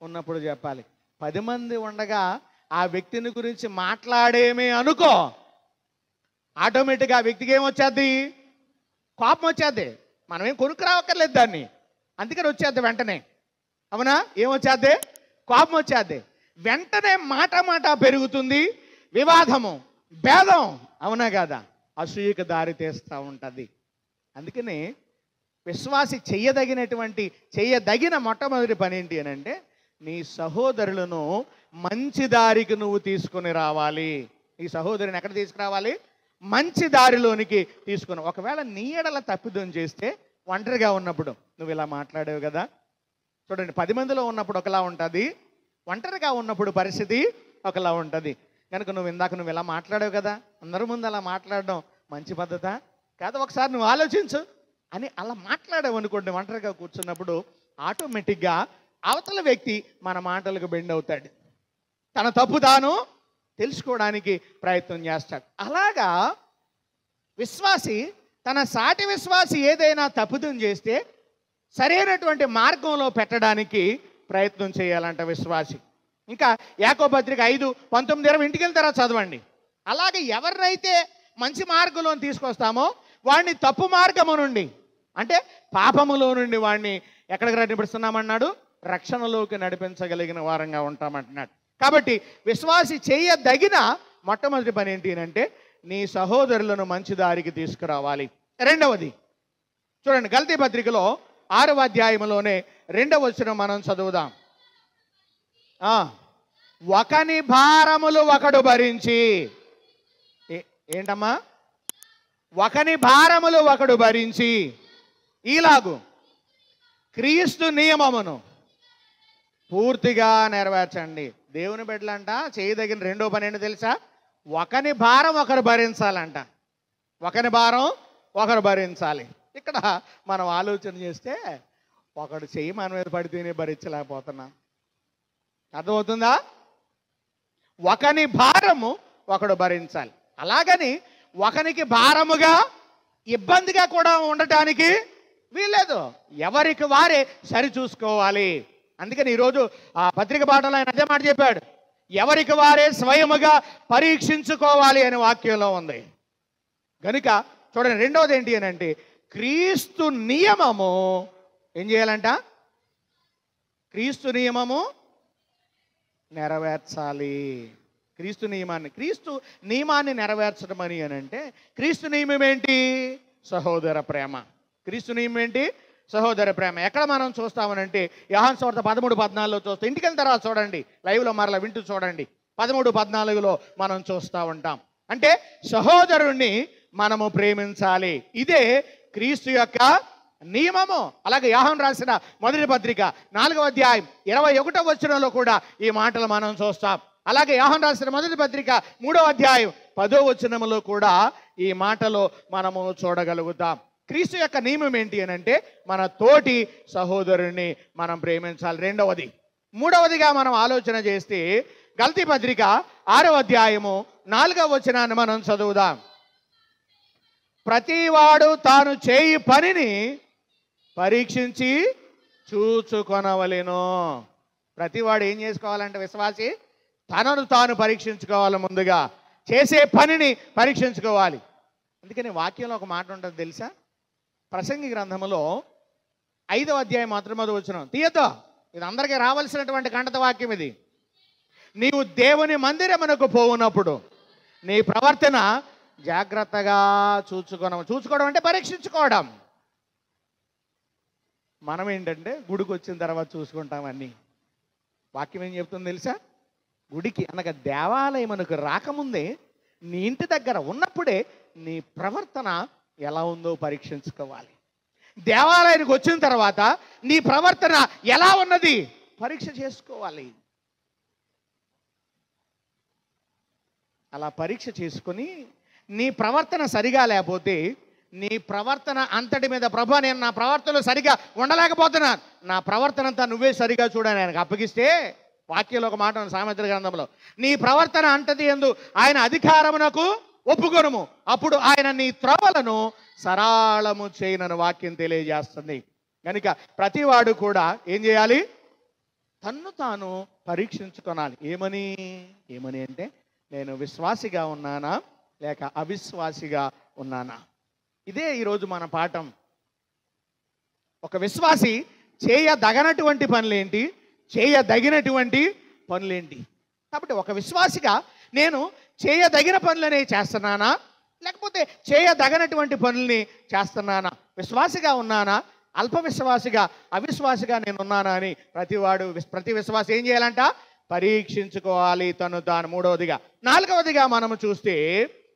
ఉన్నప్పుడు చెప్పాలి. 10 మంది ఉండగా ఆ వ్యక్తిని గురించి మాట్లాడేమే అనుకో, ఆటోమేటిక్గా ఆ వ్యక్తికి ఏమొచ్చేద్ది? కోపం వచ్చేద్ది. మనమేం కొనుక్కురావక్కర్లేదు దాన్ని, అందుకని వచ్చేద్ది వెంటనే. అవునా? ఏమొచ్చేద్ది? కోపం వచ్చేద్ది. వెంటనే మాట పెరుగుతుంది, వివాదము, భేదం. అవునా కదా? అసూయకు దారి తీస్తూ ఉంటుంది. అందుకని విశ్వాసి చేయదగిన మొట్టమొదటి పని ఏంటి అని అంటే, నీ సహోదరులను మంచి దారికి నువ్వు తీసుకుని రావాలి. నీ సహోదరుని ఎక్కడ తీసుకురావాలి? మంచి దారిలోనికి తీసుకుని. ఒకవేళ నీ ఎడల తప్పిదం చేస్తే, ఒంటరిగా ఉన్నప్పుడు నువ్వు ఇలా మాట్లాడేవు కదా. చూడండి, 10 మందిలో ఉన్నప్పుడు ఒకలా ఉంటుంది, ఒంటరిగా ఉన్నప్పుడు పరిస్థితి ఒకలా ఉంటుంది. కనుక నువ్వు ఇలా మాట్లాడావు కదా, అందరి ముందు అలా మాట్లాడడం మంచి పద్ధతా కాదు? ఒకసారి నువ్వు ఆలోచించు అని అలా మాట్లాడావు అనుకోండి, ఒంటరిగా కూర్చున్నప్పుడు ఆటోమేటిక్గా అవతల వ్యక్తి మన మాటలకు బెండ్ అవుతాడు. తన తప్పు తాను తెలుసుకోవడానికి ప్రయత్నం చేస్తాడు. అలాగా విశ్వాసి తన సాటి విశ్వాసి ఏదైనా తప్పుదం చేస్తే సరైనటువంటి మార్గంలో పెట్టడానికి ప్రయత్నం చేయాలంట విశ్వాసి. ఇంకా యాకోబు పత్రిక 5:19-20 ఇంటికి వెళ్తారా చదవండి. అలాగే ఎవరినైతే మంచి మార్గంలో తీసుకొస్తామో వాడిని తప్పు మార్గము నుండి, అంటే పాపములో నుండి వాడిని ఎక్కడికి నడిపిస్తున్నామన్నాడు? రక్షణలోకి నడిపించగలిగిన వారంగా ఉంటామంటున్నాడు. కాబట్టి విశ్వాసి చేయదగిన మొట్టమొదటి పని ఏంటి అంటే, నీ సహోదరులను మంచి దారికి తీసుకురావాలి. రెండవది చూడండి, గలతీ పత్రికలో 6వ అధ్యాయంలోనే 2వ వచనం మనం చదువుదాం. ఒకని భారములు ఒకడు భరించి, ఏంటమ్మా? ఒకని భారములు ఒకడు భరించి ఈలాగు క్రీస్తు నియమమును పూర్తిగా నెరవేర్చండి. దేవుని బిడ్డలంట చేయదగిన రెండో పని ఏంటో తెలుసా? ఒకని భారం ఒకరు భరించాలంట. ఒకని భారం ఒకరు భరించాలి. ఇక్కడ మనం ఆలోచన చేస్తే ఒకడు చెయ్యి మన మీద పడితేనే భరించలేకపోతున్నా. అర్థమవుతుందా? ఒకని భారము ఒకడు భరించాలి. అలాగని ఒకనికి భారముగా ఇబ్బందిగా కూడా ఉండటానికి వీల్లేదు. ఎవరికి వారే సరి చూసుకోవాలి. అందుకని ఈరోజు ఆ పత్రిక పాఠంలో ఆయన అదే మాట చెప్పాడు, ఎవరికి వారే స్వయముగా పరీక్షించుకోవాలి అనే వాక్యంలో ఉంది. కనుక చూడండి, రెండవది ఏంటి అని అంటే, క్రీస్తు నియమము ఏం చేయాలంట? క్రీస్తు నియమము నెరవేర్చాలి. క్రీస్తు నియమాన్ని నెరవేర్చడం అని అంటే, క్రీస్తు నియమం ఏంటి? సహోదర ప్రేమ. క్రీస్తు నియమం ఏంటి? సహోదర ప్రేమ. ఎక్కడ మనం చూస్తామనంటే, యోహాను సువార్త 13:14 చూస్తాం. ఇంటికి వెళ్ళిన తర్వాత చూడండి, లైవ్లో మరలా వింటూ చూడండి. 13:14 మనం చూస్తూ ఉంటాం. అంటే సహోదరుణ్ణి మనము ప్రేమించాలి. ఇదే క్రీస్తు యొక్క నియమము. అలాగే యోహాను రాసిన మొదటి పత్రిక 4వ అధ్యాయం 21వ వచనంలో కూడా ఈ మాటలు మనం చూస్తాం. అలాగే యోహాను రాసిన మొదటి పత్రిక 3వ అధ్యాయం 10వ వచనంలో కూడా ఈ మాటలు మనము చూడగలుగుతాం. క్రీస్తు యొక్క నియమం ఏంటి అని అంటే, మన తోటి సహోదరుని మనం ప్రేమించాలి. రెండవది. మూడవదిగా మనం ఆలోచన చేస్తే, గలతీ పత్రిక 6వ అధ్యాయము 4వ వచనాన్ని మనం చదువుదాం. ప్రతివాడు తాను చేయి పనిని పరీక్షించి చూచుకొనవలెను. ప్రతివాడు ఏం చేసుకోవాలంటే, విశ్వాసి తనను తాను పరీక్షించుకోవాలి. ముందుగా చేసే పనిని పరీక్షించుకోవాలి. అందుకని వాక్యంలో ఒక మాట ఉంటుంది తెలుసా? ప్రసంగి గ్రంథములో 5వ అధ్యాయం మాత్రమే వచనం తీయద్దు. ఇది అందరికీ రావాల్సినటువంటి కంటత వాక్యం ఇది. నీవు దేవుని మందిరమునకు పోవునప్పుడు నీ ప్రవర్తన జాగ్రత్తగా చూసుకోవడం అంటే పరీక్షించుకోవడం. మనం ఏంటంటే గుడికి వచ్చిన తర్వాత చూసుకుంటామన్నీ. వాక్యం ఏం చెప్తుంది తెలుసా? గుడికి అనగా దేవాలయమునకు రాకముందే, నీ ఇంటి దగ్గర ఉన్నప్పుడే నీ ప్రవర్తన ఎలా ఉందో పరీక్షించుకోవాలి. దేవాలయానికి వచ్చిన తర్వాత నీ ప్రవర్తన ఎలా ఉన్నది పరీక్ష చేసుకోవాలి. అలా పరీక్ష చేసుకొని నీ ప్రవర్తన సరిగా లేకపోతే, నీ ప్రవర్తన అంతటి మీద, ప్రభు నేను నా ప్రవర్తనలో సరిగా ఉండలేకపోతున్నాను, నా ప్రవర్తన అంతా నువ్వే సరిగా చూడని ఆయనకు అప్పగిస్తే వాక్యంలో ఒక మాట ఉంది సామెతల గ్రంథంలో, నీ ప్రవర్తన అంటది యందు ఆయన అధికారమునకు ఒప్పుకొనుము, అప్పుడు ఆయన నీ త్రోవలను సరళము చేయనని వాక్యం తెలియజేస్తుంది. కనుక ప్రతివాడు కూడా ఏం చేయాలి? తన్ను తాను పరీక్షించుకోనాలి. ఏమని అంటే నేను విశ్వాసిగా ఉన్నానా లేక అవిశ్వాసిగా ఉన్నానా? ఇదే ఈరోజు మన పాఠం. ఒక విశ్వాసి చేయదగనటువంటి పనులేంటి, చేయదగినటువంటి పనులేంటి? కాబట్టి ఒక విశ్వాసిగా నేను చేయదగిన పనులనే చేస్తున్నానా లేకపోతే చేయదగనటువంటి పనుల్ని చేస్తున్నానా? విశ్వాసిగా ఉన్నానా, అల్ప విశ్వాసిగా, అవిశ్వాసిగా నేను ఉన్నానా అని ప్రతి విశ్వాసి ఏం చేయాలంట? పరీక్షించుకోవాలి తను తాను. మూడవదిగా, నాలుగవదిగా మనము చూస్తే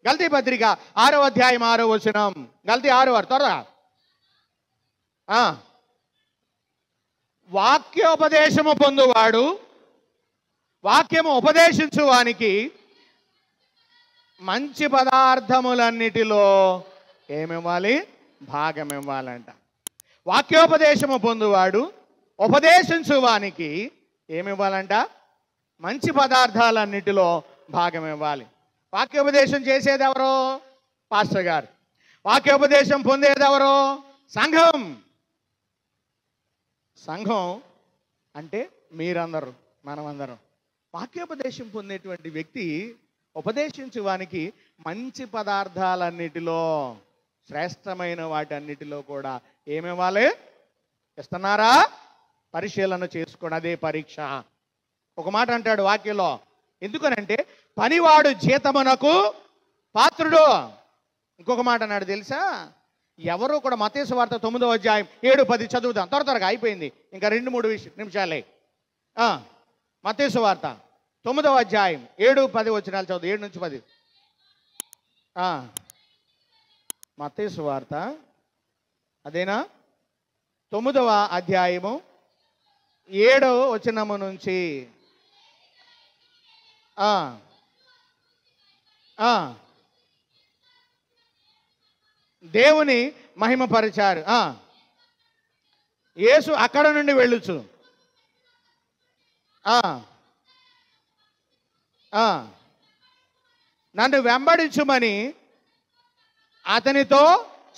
గల్తీ పత్రిక 6వ అధ్యాయం 6వ వచనం. గల్తీ 6 త్వరగా. వాక్యోపదేశము పొందువాడు వాక్యము ఉపదేశించువానికి మంచి పదార్థములన్నిటిలో ఏమివ్వాలి? భాగం ఇవ్వాలంట. వాక్యోపదేశము పొందువాడు ఉపదేశించువానికి ఏమివ్వాలంట? మంచి పదార్థాలన్నిటిలో భాగం ఇవ్వాలి. వాక్యోపదేశం చేసేది ఎవరో? పాస్టర్ గారు. వాక్యోపదేశం పొందేది ఎవరో? సంఘం. సంఘం అంటే మీరందరూ, మనమందరం. వాక్యోపదేశం పొందేటువంటి వ్యక్తి ఉపదేశించువానికి మంచి పదార్థాలన్నిటిలో, శ్రేష్టమైన వాటన్నిటిలో కూడా ఏమివ్వాలి? ఇస్తున్నారా? పరిశీలన చేసుకోండి. అదే పరీక్ష. ఒక మాట అంటాడు వాక్యంలో, ఎందుకనంటే పనివాడు జీతమునకు పాత్రుడు. ఇంకొక మాట అన్నాడు తెలుసా? ఎవరు కూడా మత్తయి సువార్త 9వ అధ్యాయం 7-10 చదువుదాం త్వరగా, అయిపోయింది ఇంకా 2-3 నిమిషాలే. మత్తయి సువార్త 9వ అధ్యాయం 7-10 వచనాలు చదువు. 7 నుంచి 10. మత్తయి సువార్త అదేనా? 9వ అధ్యాయము 7వ వచనము నుంచి దేవుని మహిమపరిచారు. యేసు అక్కడ నుండి వెళ్ళుచు నన్ను వెంబడించుమని అతనితో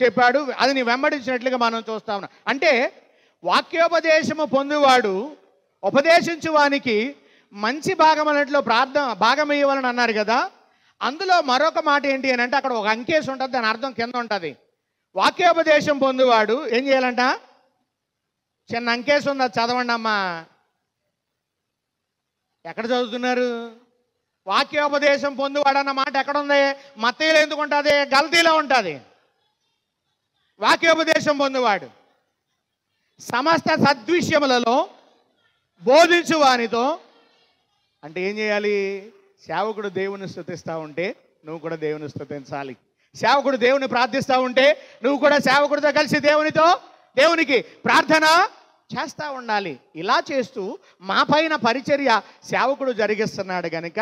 చెప్పాడు. అది నీ వెంబడించినట్లుగా మనం చూస్తా ఉన్నాం. అంటే వాక్యోపదేశము పొందువాడు ఉపదేశించువానికి మంచి భాగం అన్నట్లో భాగం ఇవ్వాలని అన్నారు కదా. అందులో మరొక మాట ఏంటి అని అంటే అక్కడ ఒక అంకేసి ఉంటుంది, దాని అర్థం కింద ఉంటుంది. వాక్యోపదేశం పొందువాడు ఏం చేయాలంట? చిన్న అంకేసి ఉంది, అది చదవండి అమ్మా. ఎక్కడ చదువుతున్నారు? వాక్యోపదేశం పొందువాడు అన్న మాట ఎక్కడుంది? మత్తయిలో ఎందుకు ఉంటుంది? గల్తీలో ఉంటుంది. వాక్యోపదేశం పొందువాడు సమస్త సద్విషయములలో బోధించువానితో, అంటే ఏం చేయాలి? సేవకుడు దేవుని స్తుతిస్తూ ఉంటే నువ్వు కూడా దేవుని స్తుతించాలి. సేవకుడు దేవుని ప్రార్థిస్తూ ఉంటే నువ్వు కూడా సేవకుడితో కలిసి దేవునికి ప్రార్థన చేస్తూ ఉండాలి. ఇలా చేస్తూ మా పైన పరిచర్య సేవకుడు జరిగిస్తున్నాడు కనుక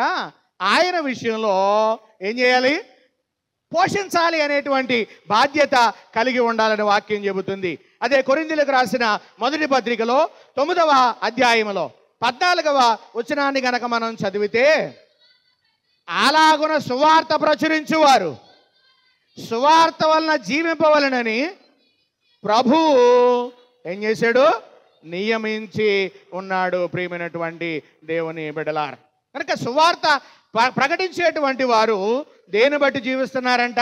ఆయన విషయంలో ఏం చేయాలి? పోషించాలి అనేటువంటి బాధ్యత కలిగి ఉండాలని వాక్యం చెబుతుంది. అదే కొరింథీయులకు రాసిన మొదటి పత్రికలో 9వ అధ్యాయంలో 14వ వచనాన్ని గనక మనం చదివితే, అలాగున సువార్త ప్రచురించువారు సువార్త వలన జీవింపవలనని ప్రభువు ఏం చేశాడు? నియమించి ఉన్నాడు. ప్రియమైనటువంటి దేవుని బిడ్డలారా, కనుక సువార్త ప్రకటించేటువంటి వారు దేని బట్టి జీవిస్తున్నారంట?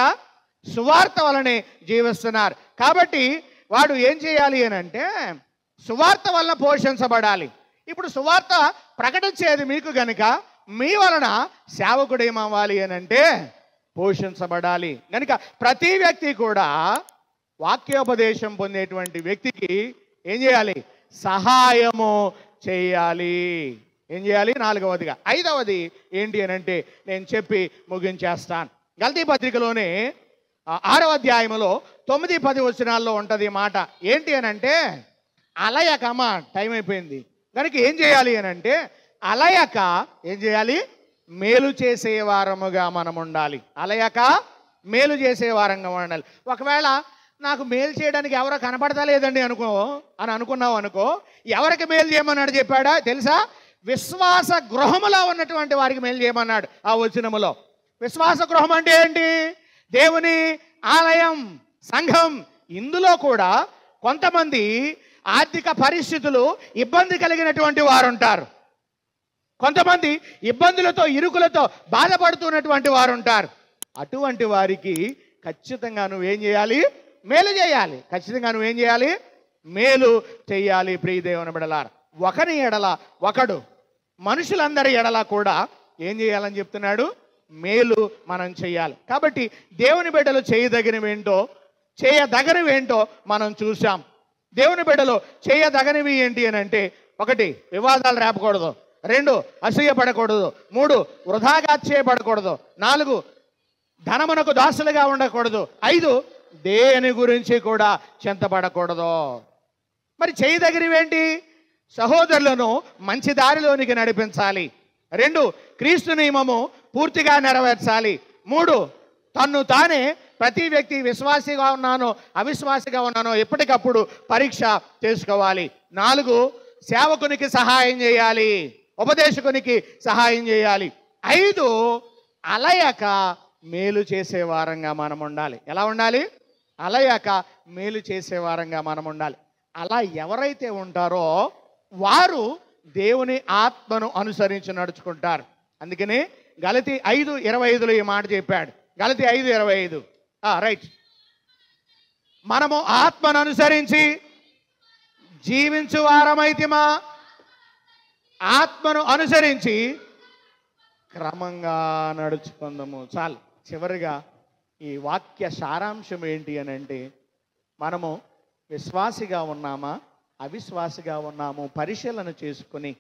సువార్త వలనే జీవిస్తున్నారు. కాబట్టి వాడు ఏం చేయాలి అని అంటే సువార్త వలన పోషించబడాలి. ఇప్పుడు సువార్త ప్రకటించేది మీకు గనుక మీ వలన సేవకుడు ఏమవ్వాలి అని అంటే పోషించబడాలి. కనుక ప్రతి వ్యక్తి కూడా వాక్యోపదేశం పొందేటువంటి వ్యక్తికి ఏం చేయాలి? సహాయము చేయాలి. ఏం చేయాలి? 4వదిగా. 5వది ఏంటి అని అంటే నేను చెప్పి ముగించేస్తాను. గల్తీ పత్రికలోనే 6వ అధ్యాయంలో 9-10 వచనాల్లో ఉంటుంది మాట. ఏంటి అని అంటే అలయక, అమ్మా టైం అయిపోయింది కనుక ఏం చేయాలి అని అంటే అలయక ఏం చేయాలి? మేలు చేసే వారముగా మనం ఉండాలి. అలయక మేలు చేసే వారంగా ఉండాలి. ఒకవేళ నాకు మేలు చేయడానికి ఎవరో కనపడతా లేదండి అనుకున్నావు అనుకో, ఎవరికి మేలు చేయమన్నాడు చెప్పాడా తెలుసా? విశ్వాస గృహములో ఉన్నటువంటి వారికి మేలు చేయమన్నాడు ఆ వచనములో. విశ్వాస గృహం అంటే ఏంటి? దేవుని ఆలయం, సంఘం. ఇందులో కూడా కొంతమంది ఆర్థిక పరిస్థితులు ఇబ్బంది కలిగినటువంటి వారు ఉంటారు. కొంతమంది ఇబ్బందులతో, ఇరుకులతో బాధపడుతున్నటువంటి వారు ఉంటారు. అటువంటి వారికి ఖచ్చితంగా నువ్వేం చేయాలి? మేలు చేయాలి. ఖచ్చితంగా నువ్వేం చేయాలి? మేలు చేయాలి. ప్రియ దేవుని బిడ్డలారా, ఒకని ఎడల ఒకడు, మనుషులందరి ఎడల కూడా ఏం చేయాలని చెప్తున్నాడు? మేలు మనం చేయాలి. కాబట్టి దేవుని బిడ్డలు చేయదగినవేంటో, చేయదగనివేంటో మనం చూసాం. దేవుని బిడ్డలు చేయదగనివి ఏంటి అని అంటే, 1 వివాదాలు రేపకూడదు, 2 అసూయపడకూడదు, 3 వృధాగా చేయబడకూడదు, 4 ధనమునకు దాసులుగా ఉండకూడదు, 5 దేని గురించి కూడా చింతపడకూడదు. మరి చేయదగినవేంటి? సహోదరులను మంచి దారిలోనికి నడిపించాలి. 2 క్రీస్తు నియమము పూర్తిగా నెరవేర్చాలి. 3 తన్ను తానే ప్రతి వ్యక్తి విశ్వాసిగా ఉన్నానో అవిశ్వాసిగా ఉన్నానో ఎప్పటికప్పుడు పరీక్ష చేసుకోవాలి. 4 సేవకునికి సహాయం చేయాలి, ఉపదేశకునికి సహాయం చేయాలి. 5 అలయక మేలు చేసే వారంగా మనం ఉండాలి. ఎలా ఉండాలి? అలయక మేలు చేసే వారంగా మనం ఉండాలి. అలా ఎవరైతే ఉంటారో వారు దేవుని ఆత్మను అనుసరించి నడుచుకుంటారు. అందుకని గలతీ 5:25లో ఈ మాట చెప్పాడు. గలతీ 5:25 రైట్. మనము ఆత్మను అనుసరించి జీవించు వారమైతిమా, ఆత్మను అనుసరించి క్రమంగా నడుచుకుందాము. చాలు. చివరిగా ఈ వాక్య సారాంశం ఏంటి అని అంటే, మనము విశ్వాసిగా ఉన్నామా అవిశ్వాసిగా ఉన్నాము పరిశీలన చేసుకుని,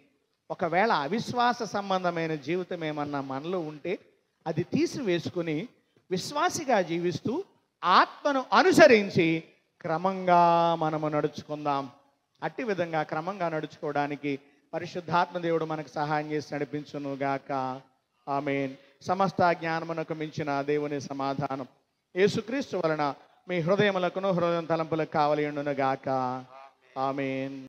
ఒకవేళ అవిశ్వాస సంబంధమైన జీవితం ఏమన్నా మనలో ఉంటే అది తీసివేసుకుని విశ్వాసిగా జీవిస్తూ ఆత్మను అనుసరించి క్రమంగా మనము నడుచుకుందాం. అట్టి విధంగా క్రమంగా నడుచుకోవడానికి పరిశుద్ధాత్మ దేవుడు మనకు సహాయం చేసి నడిపించును గాక. ఆమేన్. సమస్త జ్ఞానమునకు మించిన దేవుని సమాధానం యేసుక్రీస్తు వలన మీ హృదయములకును హృదయం తలంపులకు కావలి ఉండును గాక. ఆమేన్.